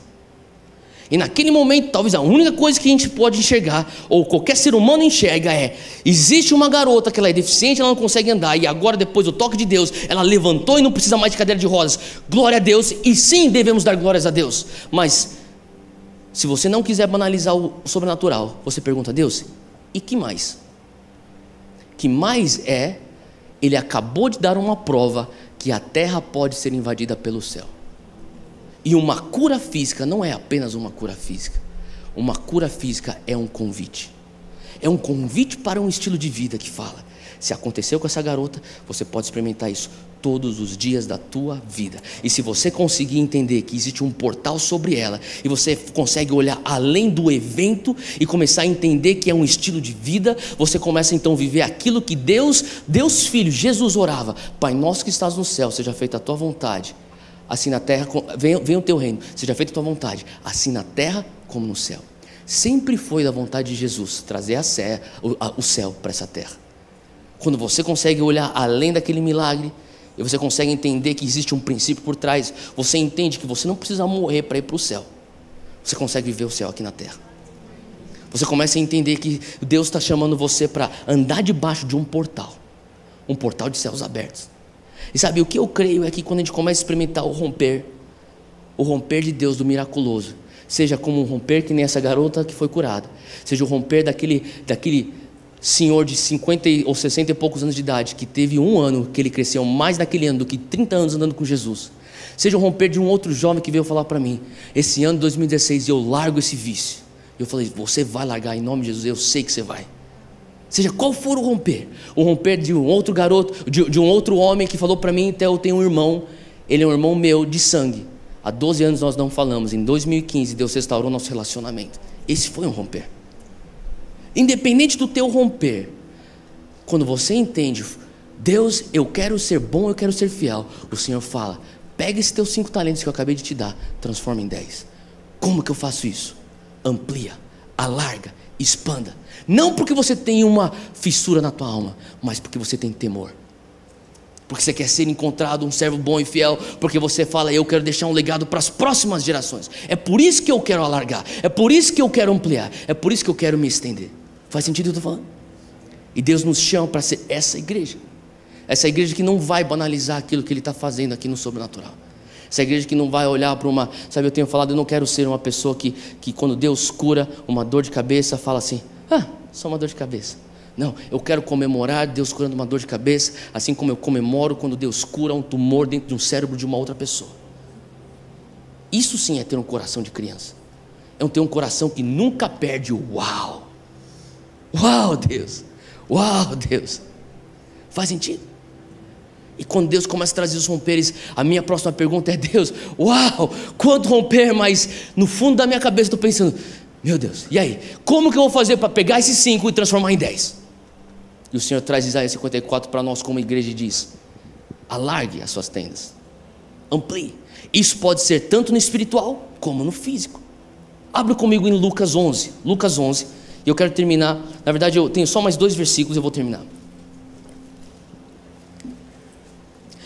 E naquele momento, talvez a única coisa que a gente pode enxergar, ou qualquer ser humano enxerga existe uma garota que ela é deficiente, ela não consegue andar, e agora depois do toque de Deus, ela levantou e não precisa mais de cadeira de rodas. Glória a Deus, e sim, devemos dar glórias a Deus. Mas se você não quiser banalizar o sobrenatural, você pergunta a Deus, e que mais? Que mais Ele acabou de dar uma prova que a terra pode ser invadida pelo céu. E uma cura física não é apenas uma cura física. Uma cura física é um convite. É um convite para um estilo de vida que fala, se aconteceu com essa garota, você pode experimentar isso todos os dias da tua vida. E se você conseguir entender que existe um portal sobre ela, e você consegue olhar além do evento e começar a entender que é um estilo de vida, você começa então a viver aquilo que Deus Filho, Jesus orava: Pai nosso que estás no céu, seja feita a tua vontade, assim na terra, venha o teu reino, seja feita a tua vontade, assim na terra como no céu. Sempre foi da vontade de Jesus trazer o céu para essa terra. Quando você consegue olhar além daquele milagre, e você consegue entender que existe um princípio por trás, você entende que você não precisa morrer para ir para o céu. Você consegue viver o céu aqui na terra. Você começa a entender que Deus está chamando você para andar debaixo de um portal de céus abertos. E sabe, o que eu creio é que quando a gente começa a experimentar o romper de Deus, do miraculoso, seja como um romper que nem essa garota que foi curada, seja o romper daquele senhor de 50 ou 60 e poucos anos de idade, que teve um ano que ele cresceu mais naquele ano do que 30 anos andando com Jesus. Seja o romper de um outro jovem que veio falar para mim, esse ano de 2016 eu largo esse vício. Eu falei, você vai largar em nome de Jesus, eu sei que você vai. Seja qual for o romper de um outro garoto, de um outro homem que falou para mim, até eu tenho um irmão, ele é um irmão meu de sangue. Há 12 anos nós não falamos, em 2015 Deus restaurou nosso relacionamento. Esse foi um romper. Independente do teu romper, quando você entende, Deus, eu quero ser bom, eu quero ser fiel, o Senhor fala, pega esses teus 5 talentos que eu acabei de te dar, transforma em 10. Como que eu faço isso? Amplia, alarga, expanda. Não porque você tem uma fissura na tua alma, mas porque você tem temor. Porque você quer ser encontrado um servo bom e fiel, porque você fala, eu quero deixar um legado para as próximas gerações. É por isso que eu quero alargar, é por isso que eu quero ampliar, é por isso que eu quero me estender. Faz sentido o que eu estou falando? E Deus nos chama para ser essa igreja que não vai banalizar aquilo que Ele está fazendo aqui no sobrenatural. Essa igreja que não vai olhar para uma... Sabe, eu tenho falado, eu não quero ser uma pessoa que quando Deus cura uma dor de cabeça, fala assim, só uma dor de cabeça. Não, eu quero comemorar Deus curando uma dor de cabeça, assim como eu comemoro quando Deus cura um tumor dentro de um cérebro de uma outra pessoa. Isso sim é ter um coração de criança. É ter um coração que nunca perde o uau. Uau, Deus. Uau, Deus. Faz sentido? E quando Deus começa a trazer os romperes, a minha próxima pergunta é, Deus, uau, quanto romper, mas no fundo da minha cabeça estou pensando, meu Deus, e aí? Como que eu vou fazer para pegar esses 5 e transformar em 10? E o Senhor traz Isaías 54 para nós como igreja e diz, alargue as suas tendas, amplie. Isso pode ser tanto no espiritual como no físico. Abra comigo em Lucas 11, e eu quero terminar, na verdade eu tenho só mais 2 versículos e eu vou terminar.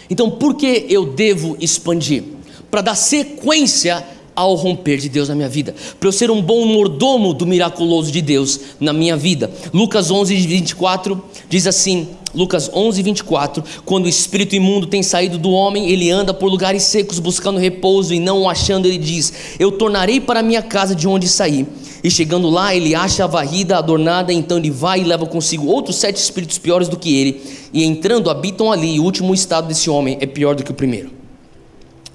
Então, por que eu devo expandir? Para dar sequência ao romper de Deus na minha vida, para eu ser um bom mordomo do miraculoso de Deus na minha vida. Lucas 11:24 diz assim, Lucas 11:24, quando o espírito imundo tem saído do homem, ele anda por lugares secos buscando repouso e não o achando, ele diz, eu tornarei para a minha casa de onde saí. E chegando lá, ele acha a varrida, adornada, então ele vai e leva consigo outros 7 espíritos piores do que ele, e entrando habitam ali, e o último estado desse homem é pior do que o primeiro.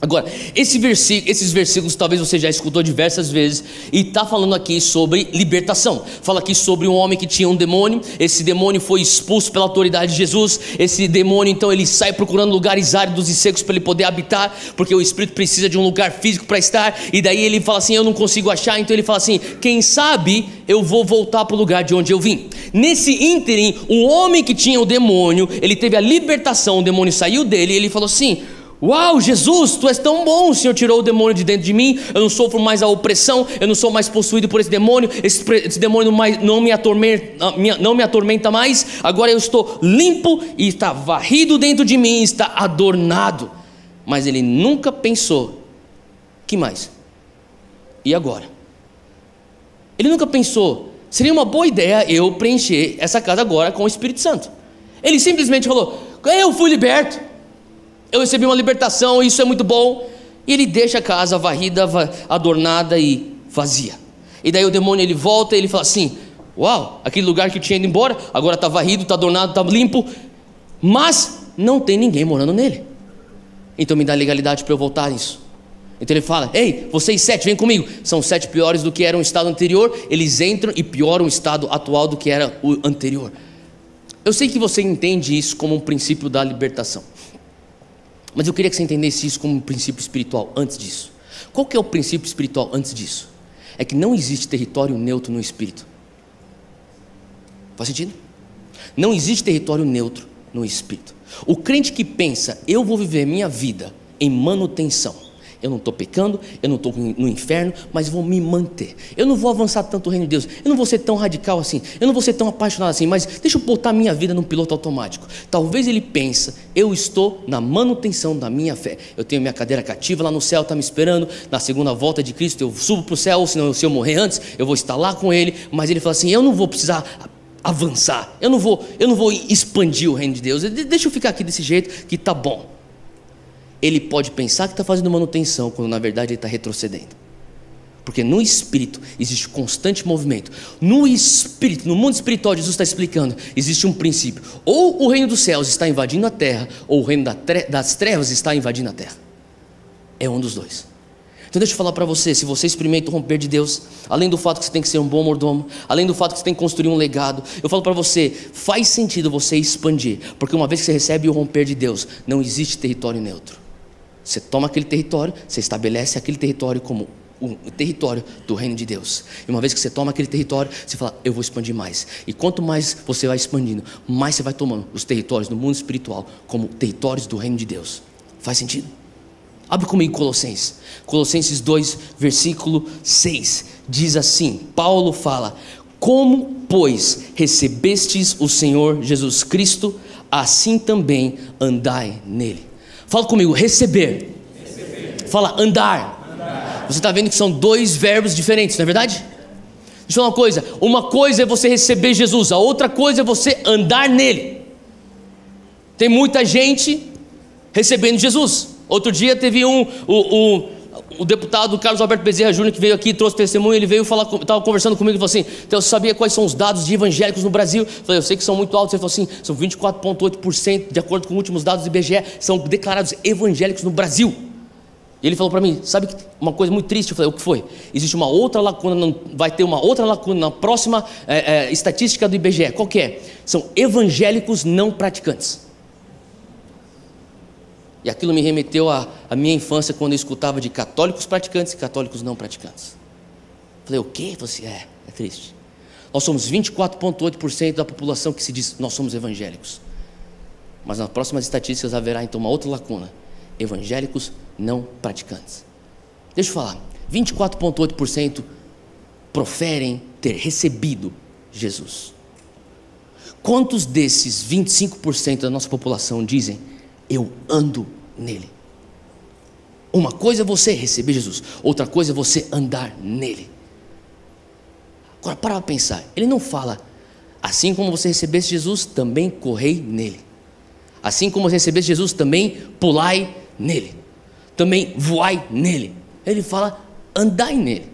Agora, esses versículos talvez você já escutou diversas vezes, e está falando aqui sobre libertação. Fala aqui sobre um homem que tinha um demônio, esse demônio foi expulso pela autoridade de Jesus. Esse demônio então ele sai procurando lugares áridos e secos para ele poder habitar, porque o espírito precisa de um lugar físico para estar, e daí ele fala assim, eu não consigo achar, então ele fala assim, quem sabe eu vou voltar para o lugar de onde eu vim. Nesse ínterim, o homem que tinha o demônio, ele teve a libertação, o demônio saiu dele, e ele falou assim, uau, Jesus, Tu és tão bom, o Senhor tirou o demônio de dentro de mim, eu não sofro mais a opressão, eu não sou mais possuído por esse demônio demônio não me atormenta mais, agora eu estou limpo e está varrido dentro de mim, está adornado. Mas ele nunca pensou, que mais? E agora? Ele nunca pensou, seria uma boa ideia eu preencher essa casa agora com o Espírito Santo. Ele simplesmente falou, eu fui liberto, eu recebi uma libertação, isso é muito bom. E ele deixa a casa varrida, adornada e vazia. E daí o demônio ele volta e ele fala assim, uau, aquele lugar que eu tinha ido embora, agora está varrido, está adornado, está limpo, mas não tem ninguém morando nele. Então me dá legalidade para eu voltar nisso. Então ele fala, ei, vocês 7, vem comigo. São 7 piores do que era o estado anterior. Eles entram e pioram o estado atual do que era o anterior. Eu sei que você entende isso como um princípio da libertação, mas eu queria que você entendesse isso como um princípio espiritual antes disso. Qual que é o princípio espiritual antes disso? É que não existe território neutro no espírito. Faz sentido? Não existe território neutro no espírito. O crente que pensa, eu vou viver minha vida em manutenção, eu não estou pecando, eu não estou no inferno, mas vou me manter. Eu não vou avançar tanto o reino de Deus, eu não vou ser tão radical assim, eu não vou ser tão apaixonado assim, mas deixa eu botar minha vida num piloto automático. Talvez ele pensa, eu estou na manutenção da minha fé. Eu tenho minha cadeira cativa lá no céu, está me esperando, na segunda volta de Cristo eu subo para o céu, senão se eu morrer antes, eu vou estar lá com Ele. Mas ele fala assim, eu não vou precisar avançar, eu não vou expandir o reino de Deus, deixa eu ficar aqui desse jeito que está bom. Ele pode pensar que está fazendo manutenção, quando na verdade ele está retrocedendo. Porque no espírito existe constante movimento. No espírito, no mundo espiritual, Jesus está explicando, existe um princípio. Ou o reino dos céus está invadindo a terra, ou o reino das trevas está invadindo a terra. É um dos dois. Então deixa eu falar para você, se você experimenta o romper de Deus, além do fato que você tem que ser um bom mordomo, além do fato que você tem que construir um legado, eu falo para você, faz sentido você expandir, porque uma vez que você recebe o romper de Deus, não existe território neutro. Você toma aquele território, você estabelece aquele território como o território do reino de Deus. E uma vez que você toma aquele território, você fala, eu vou expandir mais. E quanto mais você vai expandindo, mais você vai tomando os territórios no mundo espiritual como territórios do reino de Deus. Faz sentido? Abre comigo Colossenses. Colossenses 2, versículo 6. Diz assim, Paulo fala, como, pois, recebestes o Senhor Jesus Cristo, assim também andai nele. Fala comigo, receber. Fala, andar. Você está vendo que são dois verbos diferentes, não é verdade? Deixa eu falar uma coisa é você receber Jesus, a outra coisa é você andar nele. Tem muita gente recebendo Jesus. Outro dia teve o deputado Carlos Alberto Bezerra Júnior, que veio aqui, trouxe testemunho. Ele veio falar, estava conversando comigo e falou assim, então você sabia quais são os dados de evangélicos no Brasil? Eu falei, eu sei que são muito altos. Ele falou assim, são 24,8%, de acordo com os últimos dados do IBGE, são declarados evangélicos no Brasil. E ele falou para mim, sabe uma coisa muito triste? Eu falei, o que foi? Existe uma outra lacuna, vai ter uma outra lacuna na próxima estatística do IBGE. Qual que é? São evangélicos não praticantes. E aquilo me remeteu à minha infância, quando eu escutava de católicos praticantes e católicos não praticantes. Falei, o quê? Ele falou assim, é triste. Nós somos 24,8% da população que se diz, nós somos evangélicos. Mas nas próximas estatísticas haverá então uma outra lacuna. Evangélicos não praticantes. Deixa eu falar, 24,8% proferem ter recebido Jesus. Quantos desses 25% da nossa população dizem, eu ando nele? Uma coisa é você receber Jesus, outra coisa é você andar nele. Agora para pensar, ele não fala, assim como você recebesse Jesus, também correi nele. Assim como recebesse Jesus, também pulai nele, também voai nele. Ele fala, andai nele.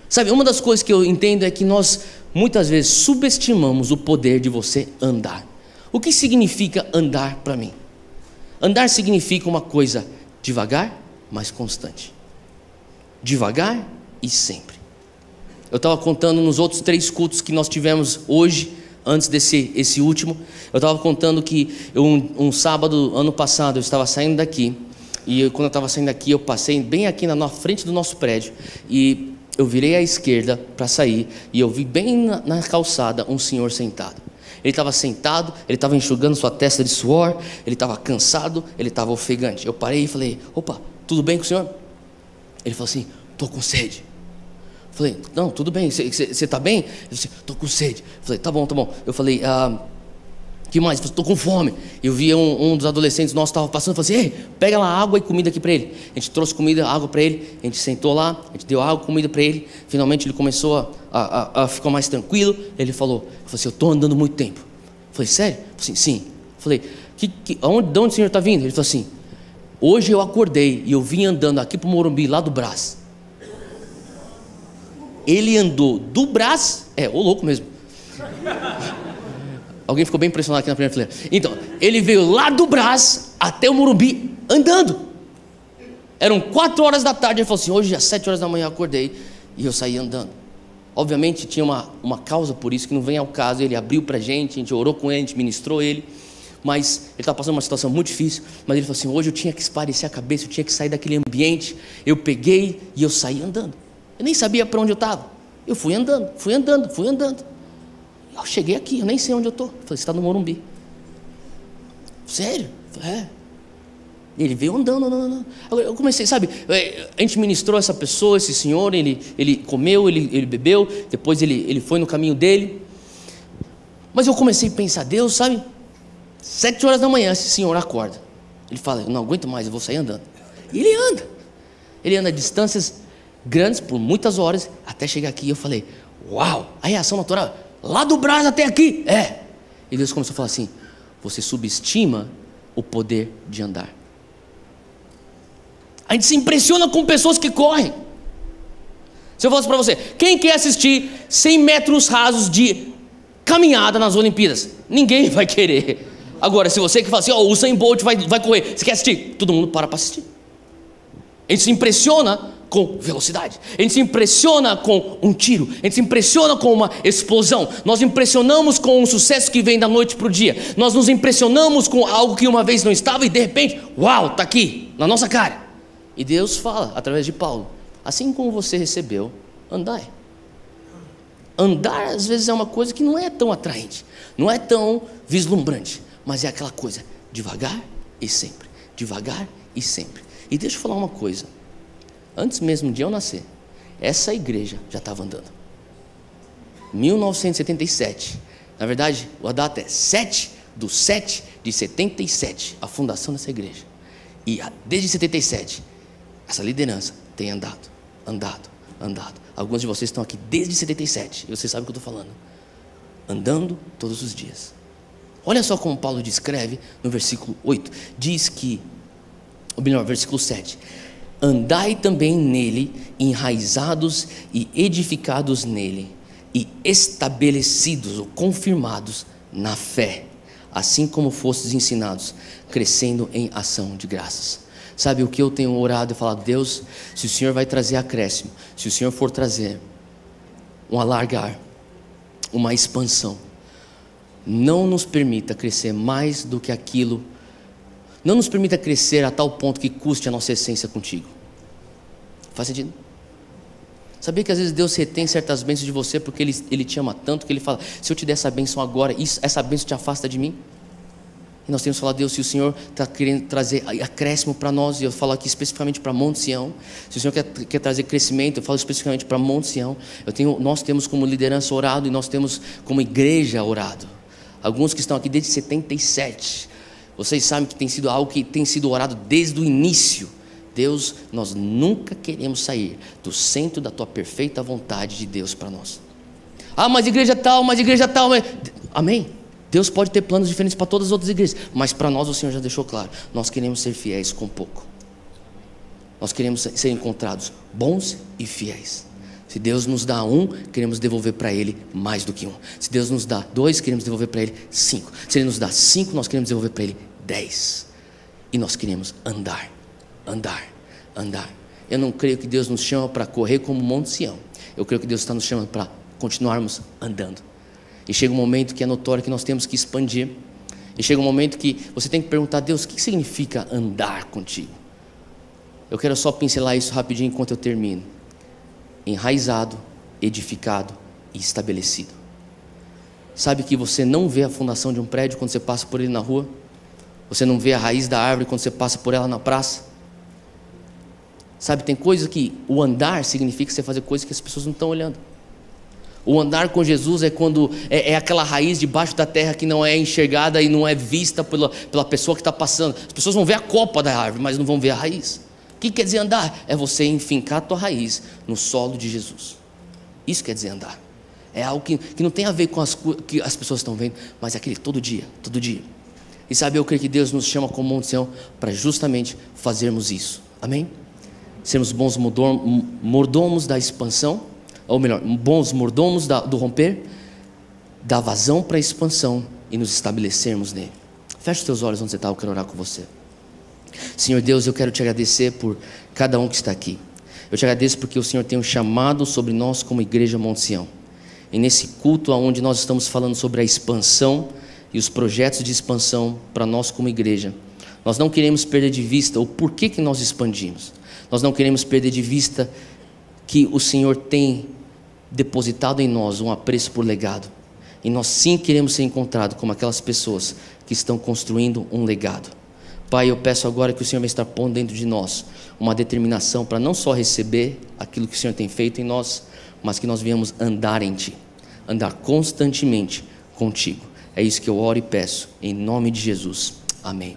Sabe, uma das coisas que eu entendo é que nós muitas vezes subestimamos o poder de você andar. O que significa andar para mim? Andar significa uma coisa devagar, mas constante. Devagar e sempre. Eu estava contando nos outros 3 cultos que nós tivemos hoje, antes desse último, eu estava contando que um sábado, ano passado, eu estava saindo daqui, e quando eu estava saindo daqui, eu passei bem aqui na frente do nosso prédio, e eu virei à esquerda para sair, e eu vi bem na calçada um senhor sentado. Ele estava sentado, ele estava enxugando sua testa de suor, ele estava cansado, ele estava ofegante. Eu parei e falei, opa, tudo bem com o senhor? Ele falou assim, estou com sede. Eu falei, não, tudo bem, você está bem? Ele disse, estou com sede. Eu falei, tá bom. Eu falei, que mais? Ele falou, estou com fome. Eu vi um dos adolescentes nossos estava passando, eu falei assim, ei, pega lá água e comida aqui para ele. A gente trouxe comida, água para ele, a gente sentou lá, a gente deu água, comida para ele. Finalmente ele começou a ficar mais tranquilo. Ele falou assim, eu estou andando muito tempo. Eu falei, sério? Eu falei, sim. Eu falei, de onde o senhor está vindo? Ele falou assim, hoje eu acordei e eu vim andando aqui para o Morumbi, lá do Brás. Ele andou do Brás, ô louco mesmo. Alguém ficou bem impressionado aqui na primeira fileira. Então, ele veio lá do Brás até o Morumbi andando. Eram 4 horas da tarde. Ele falou assim, hoje às 7 horas da manhã eu acordei e eu saí andando. Obviamente tinha uma causa por isso que não vem ao caso. Ele abriu pra gente, a gente orou com ele, a gente ministrou ele. Mas ele estava passando uma situação muito difícil. Mas ele falou assim, hoje eu tinha que esparecer a cabeça, eu tinha que sair daquele ambiente. Eu peguei e eu saí andando. Eu nem sabia para onde eu estava. Eu fui andando. Eu cheguei aqui, eu nem sei onde eu estou. Falei, você está no Morumbi. Sério? Falei, Ele veio andando. Eu comecei, sabe, a gente ministrou essa pessoa, esse senhor, ele comeu, ele bebeu, depois ele foi no caminho dele. Mas eu comecei a pensar, Deus, sabe, 7 horas da manhã esse senhor acorda. Ele fala, eu não aguento mais, eu vou sair andando. E ele anda. Ele anda a distâncias grandes por muitas horas, até chegar aqui. Eu falei, uau, a reação natural, lá do Brás até aqui, E Deus começou a falar assim, você subestima o poder de andar. A gente se impressiona com pessoas que correm. Se eu fosse para você, quem quer assistir 100 metros rasos de caminhada nas Olimpíadas? Ninguém vai querer. Agora, se você que fala assim, o Usain Bolt vai correr, você quer assistir? Todo mundo para assistir. A gente se impressiona com velocidade, a gente se impressiona com um tiro, a gente se impressiona com uma explosão, nós impressionamos com um sucesso que vem da noite para o dia, nós nos impressionamos com algo que uma vez não estava e de repente, uau, está aqui, na nossa cara. E Deus fala através de Paulo, assim como você recebeu, andai. Andar às vezes é uma coisa que não é tão atraente, não é tão vislumbrante, mas é aquela coisa, devagar e sempre, devagar e sempre. E deixa eu falar uma coisa, antes mesmo de eu nascer, essa igreja já estava andando. 1977, na verdade a data é 7/7/77, a fundação dessa igreja. E desde 77, essa liderança tem andado. Alguns de vocês estão aqui desde 77, e vocês sabem o que eu estou falando. Andando todos os dias. Olha só como Paulo descreve no versículo 8, diz que, ou melhor, versículo 7, andai também nele, enraizados e edificados nele, e estabelecidos ou confirmados na fé, assim como fostes ensinados, crescendo em ação de graças. Sabe o que eu tenho orado e falado? Deus, se o Senhor vai trazer acréscimo, se o Senhor for trazer um alargar, uma expansão, não nos permita crescer mais do que aquilo, não nos permita crescer a tal ponto que custe a nossa essência contigo. Faz sentido? Sabia que às vezes Deus retém certas bênçãos de você porque Ele te ama tanto que Ele fala, se eu te der essa bênção agora, essa bênção te afasta de mim? E nós temos que falar, Deus, se o Senhor está querendo trazer acréscimo para nós, e eu falo aqui especificamente para Monte Sião, se o Senhor quer trazer crescimento, eu falo especificamente para Monte Sião, nós temos como liderança orado e nós temos como igreja orado. Alguns que estão aqui desde 77, vocês sabem que tem sido algo que tem sido orado desde o início. Deus, nós nunca queremos sair do centro da tua perfeita vontade de Deus para nós. Mas igreja tal, amém. Deus pode ter planos diferentes para todas as outras igrejas, mas para nós o Senhor já deixou claro, nós queremos ser fiéis com pouco. Nós queremos ser encontrados bons e fiéis. Se Deus nos dá 1, queremos devolver para Ele mais do que 1. Se Deus nos dá 2, queremos devolver para Ele 5. Se Ele nos dá 5, nós queremos devolver para Ele 10. E nós queremos andar. Eu não creio que Deus nos chama para correr como Monte Sião. Eu creio que Deus está nos chamando para continuarmos andando. E chega um momento que é notório que nós temos que expandir. E chega um momento que você tem que perguntar a Deus, o que significa andar contigo? Eu quero só pincelar isso rapidinho enquanto eu termino. Enraizado, edificado e estabelecido. Sabe que você não vê a fundação de um prédio quando você passa por ele na rua? Você não vê a raiz da árvore quando você passa por ela na praça? Sabe, tem coisa que o andar significa você fazer coisas que as pessoas não estão olhando. O andar com Jesus é quando é aquela raiz debaixo da terra que não é enxergada e não é vista pela pessoa que está passando. As pessoas vão ver a copa da árvore, mas não vão ver a raiz. O que quer dizer andar? É você enfincar a tua raiz no solo de Jesus. Isso quer dizer andar. É algo que não tem a ver com as que as pessoas estão vendo, mas é aquele todo dia. E sabe, eu creio que Deus nos chama como Monte Sião para justamente fazermos isso. Amém? Sermos bons mordomos da expansão, ou melhor, bons mordomos do romper, da vazão para a expansão e nos estabelecermos nele. Feche os teus olhos onde você está, eu quero orar com você. Senhor Deus, eu quero te agradecer por cada um que está aqui. Eu te agradeço porque o Senhor tem um chamado sobre nós como igreja Monte Sião. E nesse culto onde nós estamos falando sobre a expansão e os projetos de expansão para nós como igreja, nós não queremos perder de vista o porquê que nós expandimos. Nós não queremos perder de vista que o Senhor tem depositado em nós um apreço por legado. E nós sim queremos ser encontrados como aquelas pessoas que estão construindo um legado. Pai, eu peço agora que o Senhor vai estar pondo dentro de nós uma determinação para não só receber aquilo que o Senhor tem feito em nós, mas que nós venhamos andar em Ti, andar constantemente contigo. É isso que eu oro e peço, em nome de Jesus. Amém.